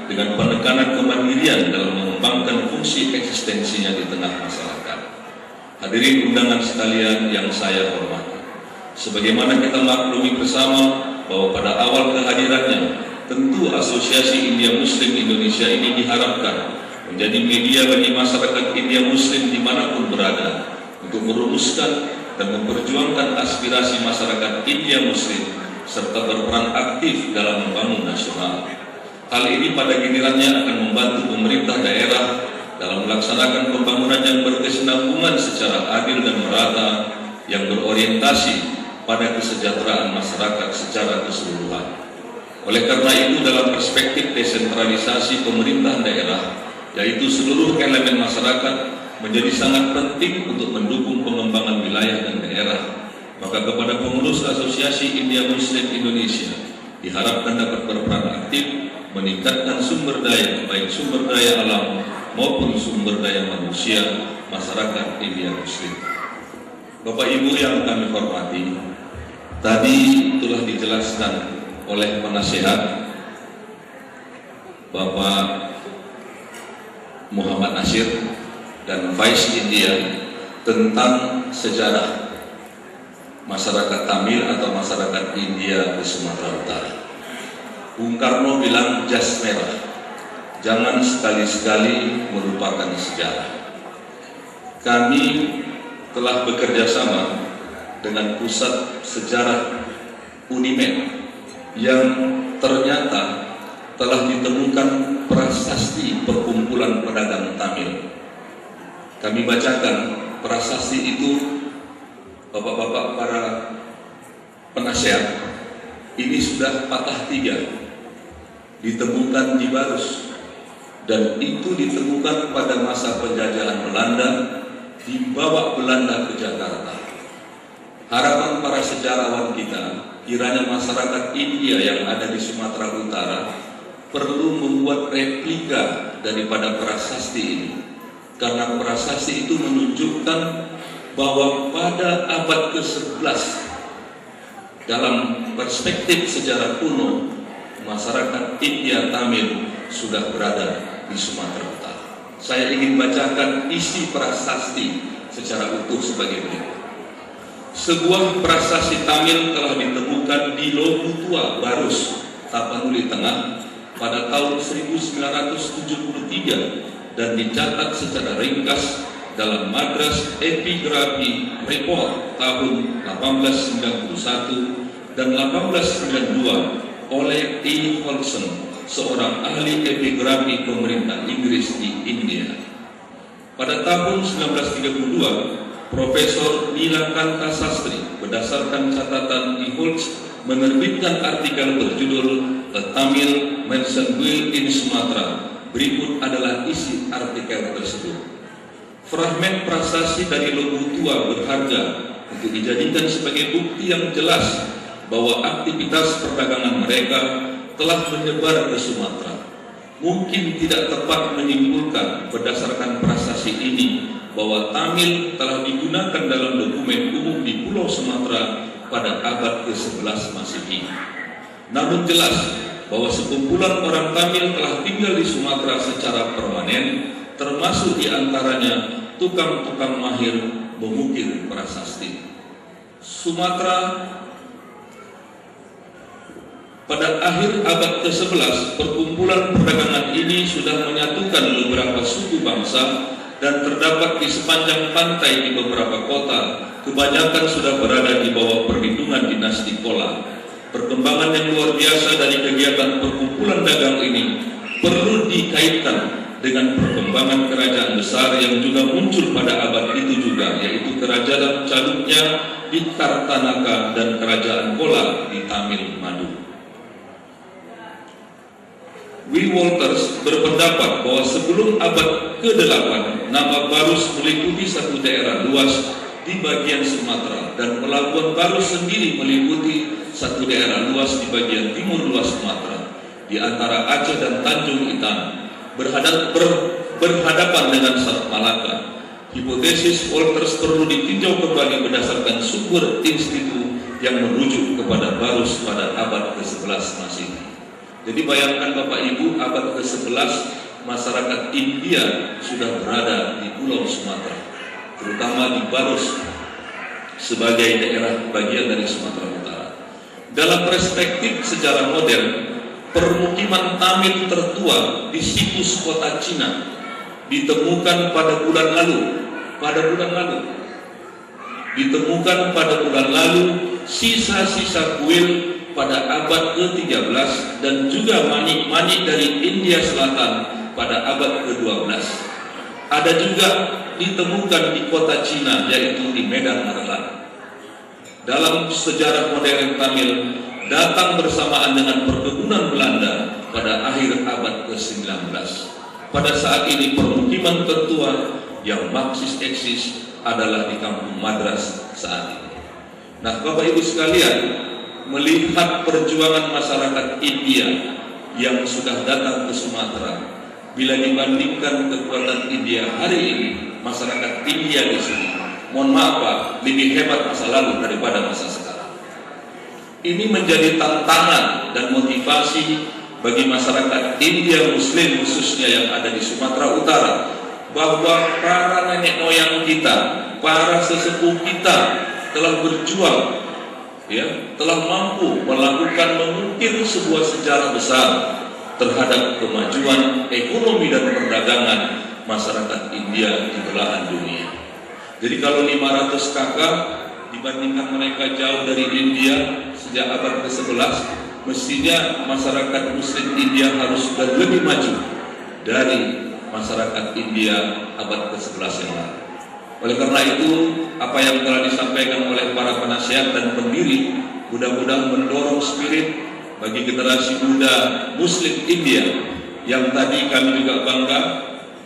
dengan penekanan kemandirian dalam mengembangkan fungsi eksistensinya di tengah masyarakat. Hadirin undangan sekalian yang saya hormati, sebagaimana kita maklumi bersama bahwa pada awal kehadirannya, tentu Asosiasi India Muslim Indonesia ini diharapkan menjadi media bagi masyarakat India Muslim dimanapun berada untuk merumuskan dan memperjuangkan aspirasi masyarakat India Muslim serta berperan aktif dalam membangun nasional. Hal ini pada gilirannya akan membantu pemerintah daerah dalam melaksanakan pembangunan yang berkesinambungan secara adil dan merata yang berorientasi pada kesejahteraan masyarakat secara keseluruhan. Oleh karena itu, dalam perspektif desentralisasi pemerintahan daerah, yaitu seluruh elemen masyarakat menjadi sangat penting untuk mendukung pengembangan wilayah dan daerah. Maka kepada pengurus Asosiasi India Muslim Indonesia diharapkan dapat berperan aktif meningkatkan sumber daya, baik sumber daya alam maupun sumber daya manusia masyarakat India Muslim. Bapak Ibu yang kami hormati, tadi telah dijelaskan oleh penasehat Bapak Muhammad Nasir dan Vice India tentang sejarah masyarakat Tamil atau masyarakat India di Sumatera Utara. Bung Karno bilang jas merah, jangan sekali-sekali melupakan sejarah. Kami telah bekerja sama dengan Pusat Sejarah Unimed yang ternyata telah ditemukan prasasti perkumpulan pedagang Tamil. Kami bacakan prasasti itu, bapak-bapak para penasehat, ini sudah patah 3, ditemukan di Barus, dan itu ditemukan pada masa penjajahan Belanda, dibawa Belanda ke Jakarta. Harapan para sejarawan kita, kiranya masyarakat India yang ada di Sumatera Utara perlu membuat replika daripada prasasti ini, karena prasasti itu menunjukkan bahwa pada abad ke-11 dalam perspektif sejarah kuno masyarakat India Tamil sudah berada di Sumatera Utara. Saya ingin bacakan isi prasasti secara utuh sebagai berikut. Sebuah prasasti Tamil telah ditemukan di Lobutua, Barus, Tapanuli Tengah pada tahun 1973 dan dicatat secara ringkas dalam Madras Epigrafi Report tahun 1891 dan 1892 oleh E. Holson, seorang ahli epigrafi pemerintah Inggris di India. Pada tahun 1932, Profesor Nilakanta Sastri berdasarkan catatan E. Holson menerbitkan artikel berjudul A Tamil Merchant Will in Sumatra. Berikut adalah isi artikel tersebut. Fragmen prasasti dari Lobutua berharga untuk dijadikan sebagai bukti yang jelas bahwa aktivitas perdagangan mereka telah menyebar ke Sumatera. Mungkin tidak tepat menyimpulkan berdasarkan prasasti ini bahwa Tamil telah digunakan dalam dokumen umum di Pulau Sumatera pada abad ke-11 Masehi. Namun jelas bahwa sekumpulan orang Tamil telah tinggal di Sumatera secara permanen, termasuk diantaranya tukang-tukang mahir mengukir prasasti. Sumatera pada akhir abad ke-11, perkumpulan perdagangan ini sudah menyatukan beberapa suku bangsa dan terdapat di sepanjang pantai di beberapa kota. Kebanyakan sudah berada di bawah perlindungan dinasti Kola. Perkembangan yang luar biasa dari kegiatan perkumpulan dagang ini perlu dikaitkan dengan perkembangan kerajaan besar yang juga muncul pada abad itu juga, yaitu kerajaan Chalukya di Kartanaka dan kerajaan Kola di Tamil Nadu. Will Walters berpendapat bahwa sebelum abad ke-8, nama Barus meliputi satu daerah luas di bagian Sumatera dan Pelabuhan Barus sendiri meliputi satu daerah luas di bagian timur luas Sumatera, di antara Aceh dan Tanjung Intan, berhadapan dengan Selat Malaka. Hipotesis Walters perlu ditinjau kembali berdasarkan sumber institut yang merujuk kepada Barus pada abad ke-11 Masehi. Jadi bayangkan Bapak Ibu, abad ke-11 masyarakat India sudah berada di Pulau Sumatera, terutama di Barus sebagai daerah bagian dari Sumatera Utara. Dalam perspektif sejarah modern, permukiman Tamil tertua di situs kota Cina ditemukan pada bulan lalu. Ditemukan pada bulan lalu sisa-sisa kuil pada abad ke-13 dan juga manik-manik dari India Selatan pada abad ke-12. Ada juga ditemukan di kota Cina, yaitu di Medan Marlan. Dalam sejarah modern Tamil, datang bersamaan dengan perkebunan Belanda pada akhir abad ke-19. Pada saat ini permukiman tertua yang Marxis eksis adalah di Kampung Madras saat ini. Nah, Bapak Ibu sekalian, melihat perjuangan masyarakat India yang sudah datang ke Sumatera, bila dibandingkan kekuatan India hari ini, masyarakat India di sini, mohon maaf Pak, lebih hebat masa lalu daripada masa sekarang. Ini menjadi tantangan dan motivasi bagi masyarakat India Muslim khususnya yang ada di Sumatera Utara, bahwa para nenek moyang kita, para sesepuh kita telah berjuang, telah mampu melakukan mengukir sebuah sejarah besar terhadap kemajuan ekonomi dan perdagangan masyarakat India di belahan dunia. Jadi kalau 500 kakak dibandingkan mereka jauh dari India sejak abad ke-11, mestinya masyarakat Muslim India harus sudah lebih maju dari masyarakat India abad ke-11 yang lalu. Oleh karena itu, apa yang telah disampaikan oleh para penasihat dan pendiri mudah-mudahan mendorong spirit bagi generasi muda Muslim India yang tadi kami juga bangga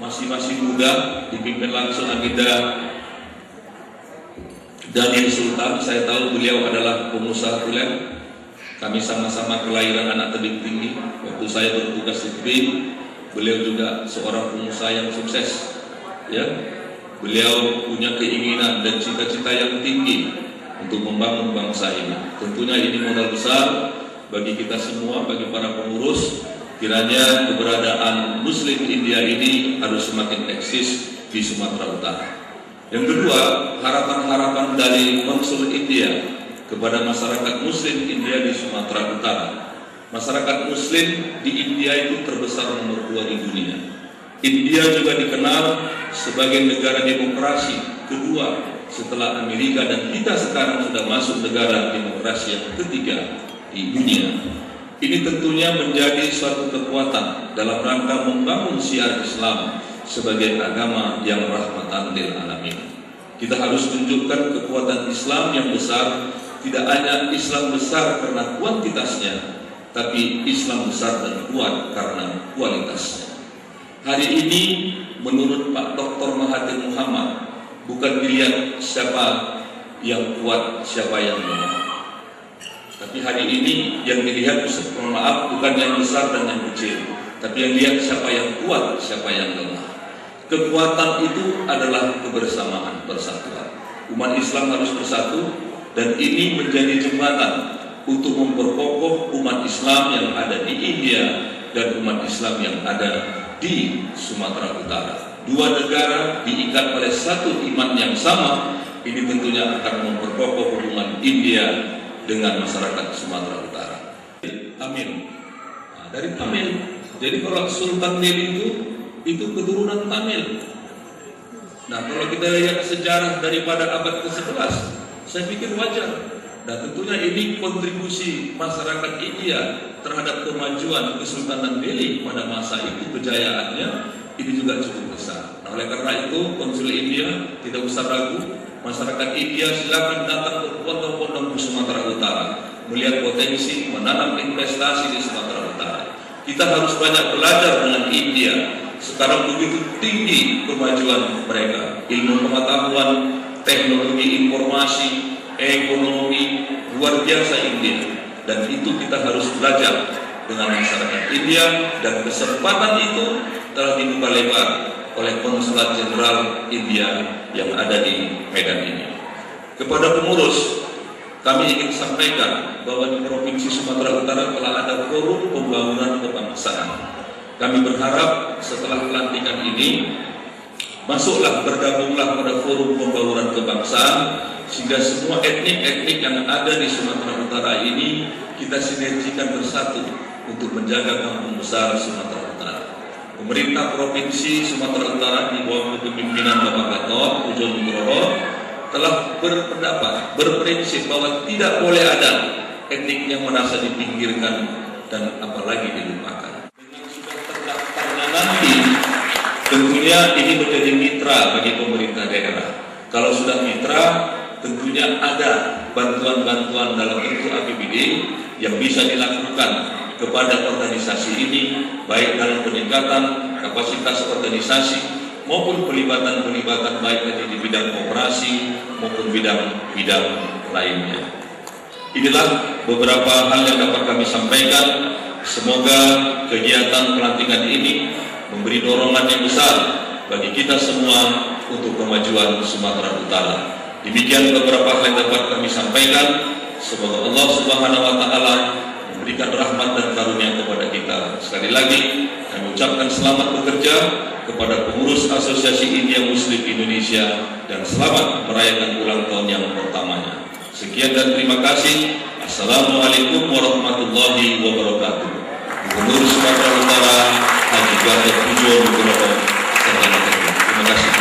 masih muda, dipimpin langsung Agenda Daniel Sultan. Saya tahu beliau adalah pengusaha tulen. Kami sama-sama kelahiran anak tebing tinggi. Waktu saya bertugas di BIN, beliau juga seorang pengusaha yang sukses. Beliau punya keinginan dan cita-cita yang tinggi untuk membangun bangsa ini. Tentunya ini modal besar bagi kita semua, bagi para pengurus. Kiranya keberadaan Muslim India ini harus semakin eksis di Sumatera Utara. Yang kedua, harapan-harapan dari Konsul India kepada masyarakat Muslim India di Sumatera Utara. Masyarakat Muslim di India itu terbesar nomor 2 di dunia. India juga dikenal sebagai negara demokrasi kedua setelah Amerika, dan kita sekarang sudah masuk negara demokrasi yang ketiga di dunia. Ini tentunya menjadi suatu kekuatan dalam rangka membangun syiar Islam sebagai agama yang rahmatan lil alamin. Kita harus tunjukkan kekuatan Islam yang besar, tidak hanya Islam besar karena kuantitasnya, tapi Islam besar dan kuat karena kualitasnya. Hari ini menurut Pak Dr. Mahathir Muhammad, bukan dilihat siapa yang kuat, siapa yang lemah. Tapi hari ini yang dilihat, mohon maaf, bukan yang besar dan yang kecil, tapi yang lihat siapa yang kuat, siapa yang lemah. Kekuatan itu adalah kebersamaan, persatuan. Umat Islam harus bersatu, dan ini menjadi jembatan untuk memperkokoh umat Islam yang ada di India dan umat Islam yang ada di Sumatera Utara. Dua negara diikat oleh satu iman yang sama, ini tentunya akan memperkokoh hubungan India dengan masyarakat Sumatera Utara. Tamil. Nah, dari Tamil. Jadi kalau Sultan Delhi itu keturunan Tamil. Nah, kalau kita lihat sejarah daripada abad ke-11, saya pikir wajar. Nah, tentunya ini kontribusi masyarakat India terhadap kemajuan Kesultanan Delhi pada masa itu, kejayaannya ini juga cukup besar. Nah, oleh karena itu Konsul India tidak usah ragu, masyarakat India silakan datang ke pondok-pondok di Sumatera Utara, melihat potensi menanam investasi di Sumatera Utara. Kita harus banyak belajar dengan India. Sekarang begitu tinggi kemajuan mereka, ilmu pengetahuan, teknologi informasi, ekonomi, luar biasa India. Dan itu kita harus belajar dengan masyarakat India, dan kesempatan itu telah dibuka lebar oleh Konsulat Jenderal India yang ada di Medan ini. Kepada pengurus, kami ingin sampaikan bahwa di Provinsi Sumatera Utara telah ada forum pembangunan kebangsaan. Kami berharap setelah pelantikan ini, bergabunglah pada forum pembangunan kebangsaan, sehingga semua etnik-etnik yang ada di Sumatera Utara ini kita sinergikan bersatu untuk menjaga kampung besar Sumatera Utara. Pemerintah Provinsi Sumatera Utara di bawah kepemimpinan Bapak Gatot Pujo Nugroho telah berpendapat, berprinsip bahwa tidak boleh ada etnik yang merasa dipinggirkan dan apalagi dilupakan. Dengan sudah terdaftarnya nanti, tentunya ini menjadi mitra bagi pemerintah daerah. Kalau sudah mitra, tentunya ada bantuan-bantuan dalam bentuk APBD yang bisa dilakukan kepada organisasi ini, baik dalam peningkatan kapasitas organisasi maupun pelibatan-pelibatan baik di bidang operasi maupun bidang-bidang lainnya. Inilah beberapa hal yang dapat kami sampaikan. Semoga kegiatan pelantikan ini memberi dorongan yang besar bagi kita semua untuk kemajuan Sumatera Utara. Demikian beberapa hal yang dapat kami sampaikan. Semoga Allah Subhanahu wa taala memberikan rahmat dan karunia kepada kita. Sekali lagi kami ucapkan selamat bekerja kepada pengurus Asosiasi India Muslim Indonesia dan selamat merayakan ulang tahun yang pertamanya. Sekian dan terima kasih. Assalamualaikum warahmatullahi wabarakatuh. Gubernur Sumatera Utara Haji Gatot Pujo Nugroho. Terima kasih.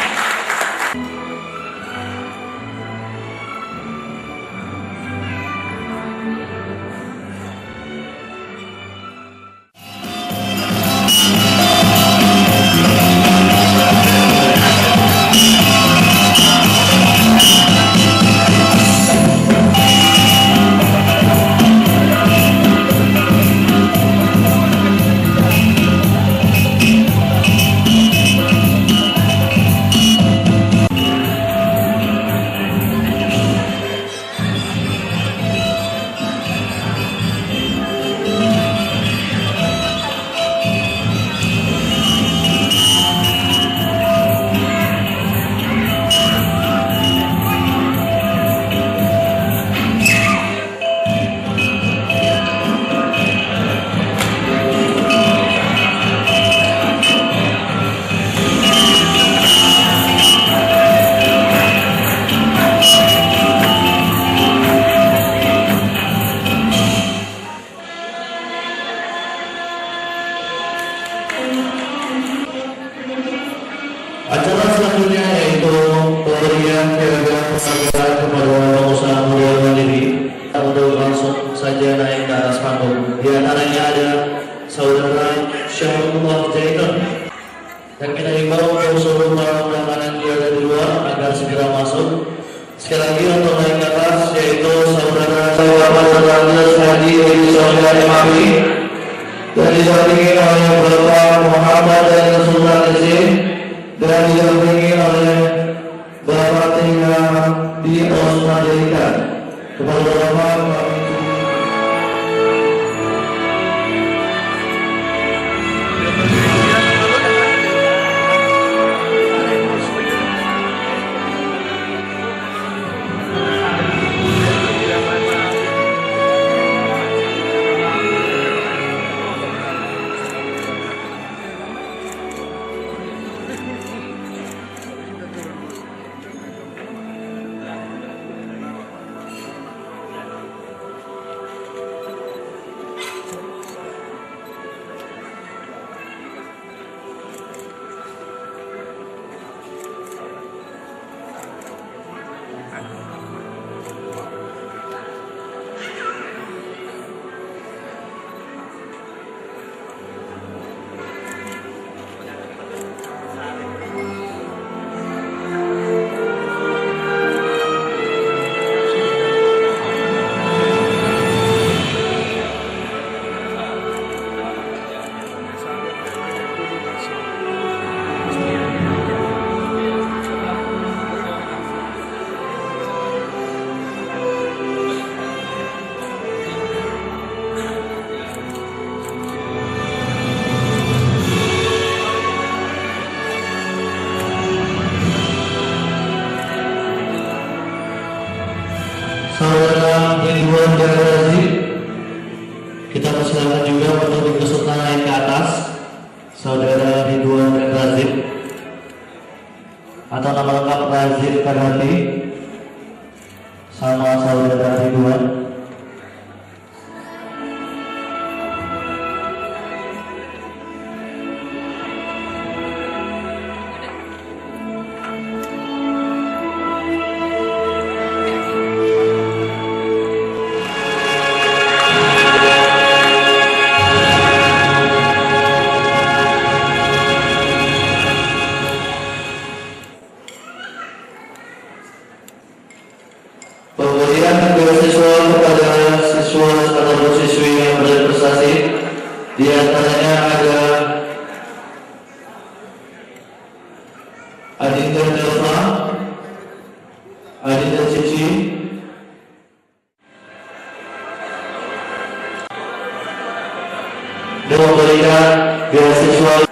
Acara selanjutnya yaitu pemberian piagam penghargaan kepada pengusaha muda mandiri. Untuk langsung saja naik ke atas panggung. Di antaranya ada Saudara Syarullah Jaitan. Dan kita himbau untuk seluruh para undangan yang ada di luar agar segera masuk. Sekali lagi untuk naik ke atas yaitu Saudara Haji Edi Sofyan MAP dan didampingi oleh Bapak Muhammad dan Rasulullah dan didampingi oleh Bapak Tinggal di Osmanjika. Kepada Bapak kami Saudara Ridwan Jarazi, kita persilakan juga untuk dikesutan naik ke atas. Saudara Ridwan Jarazi atau nama lengkap Razif Kadhati sama Saudara Ridwan. Adinda Delva, Adinda Cici, dan memberikan beasiswa.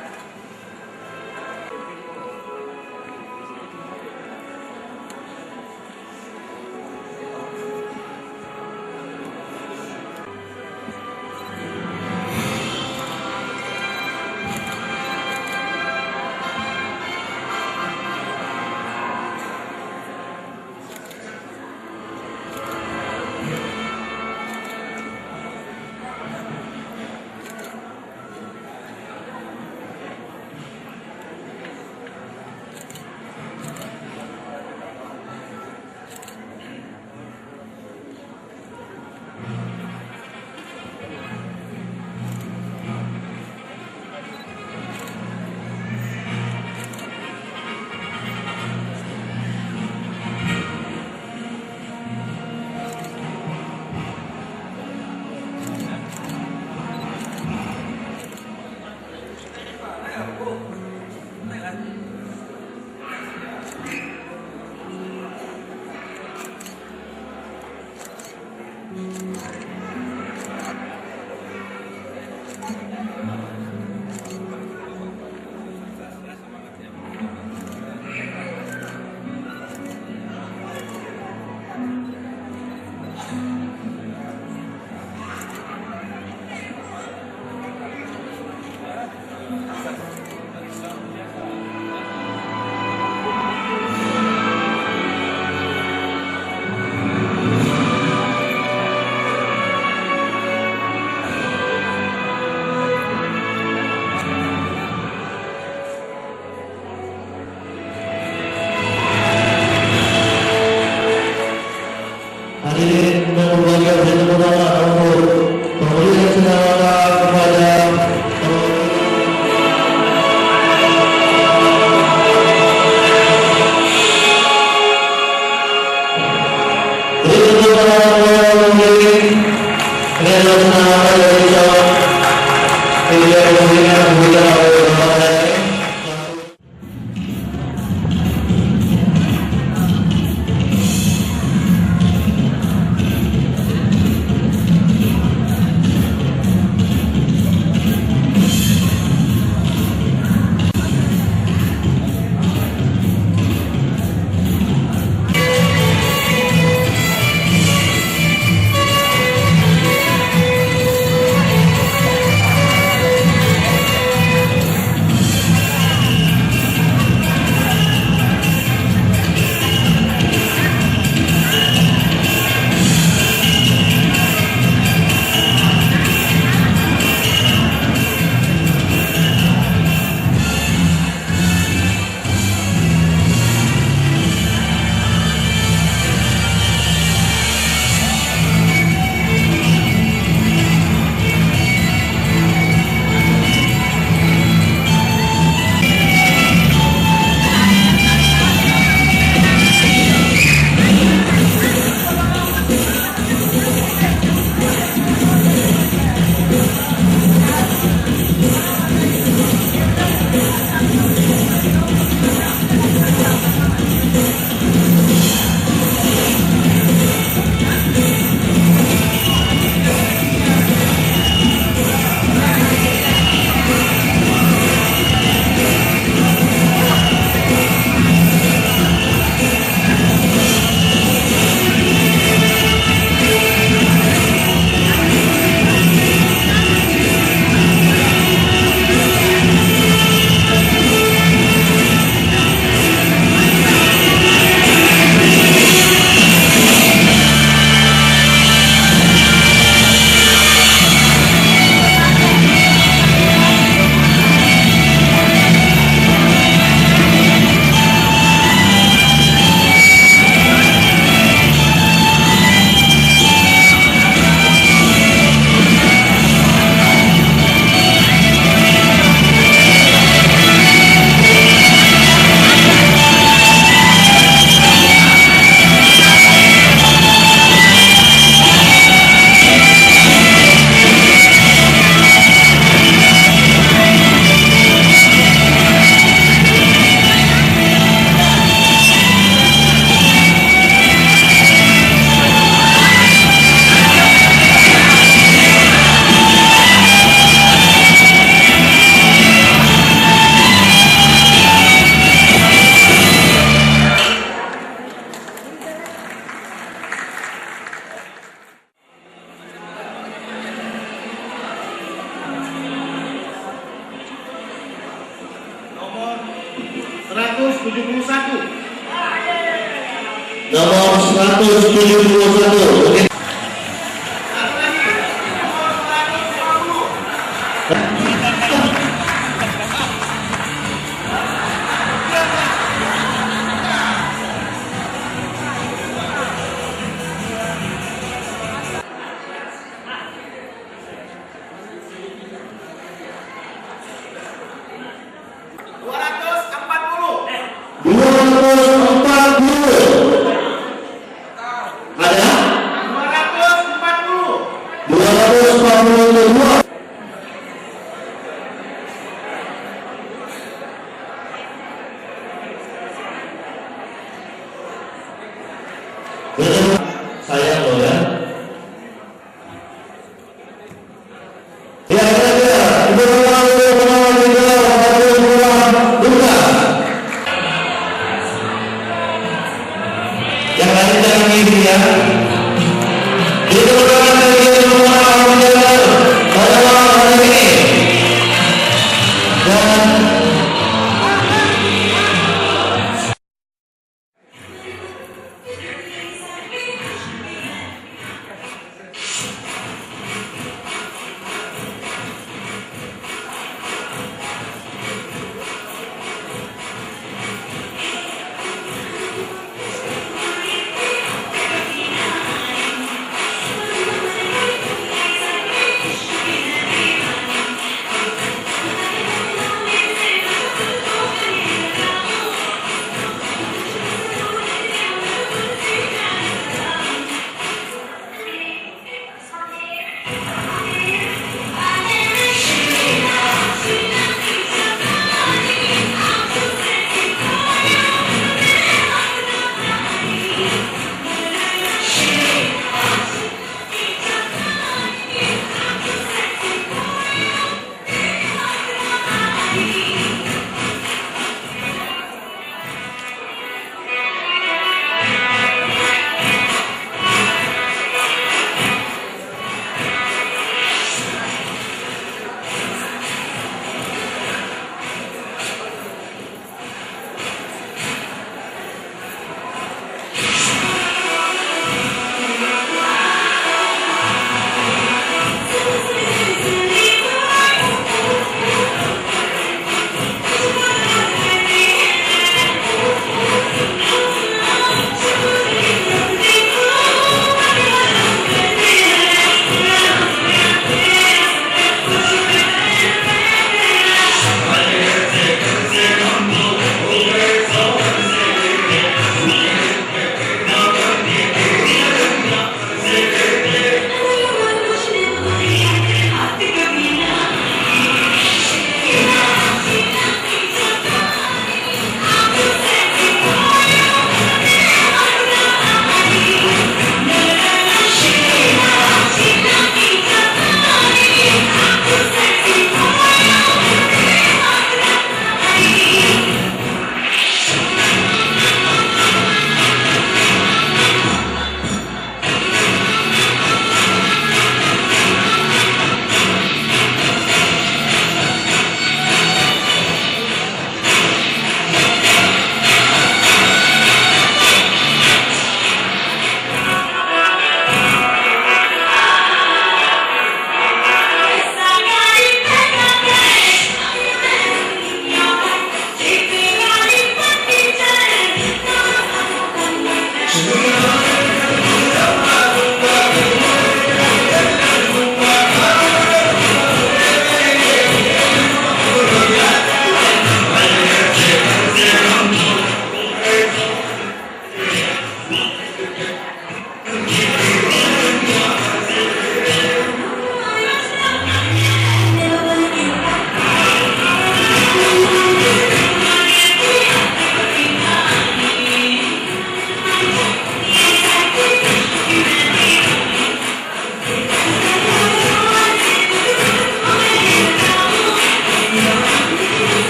171. Nomor 171. Sayang loh ya. Yang lain jangan ngiri ya.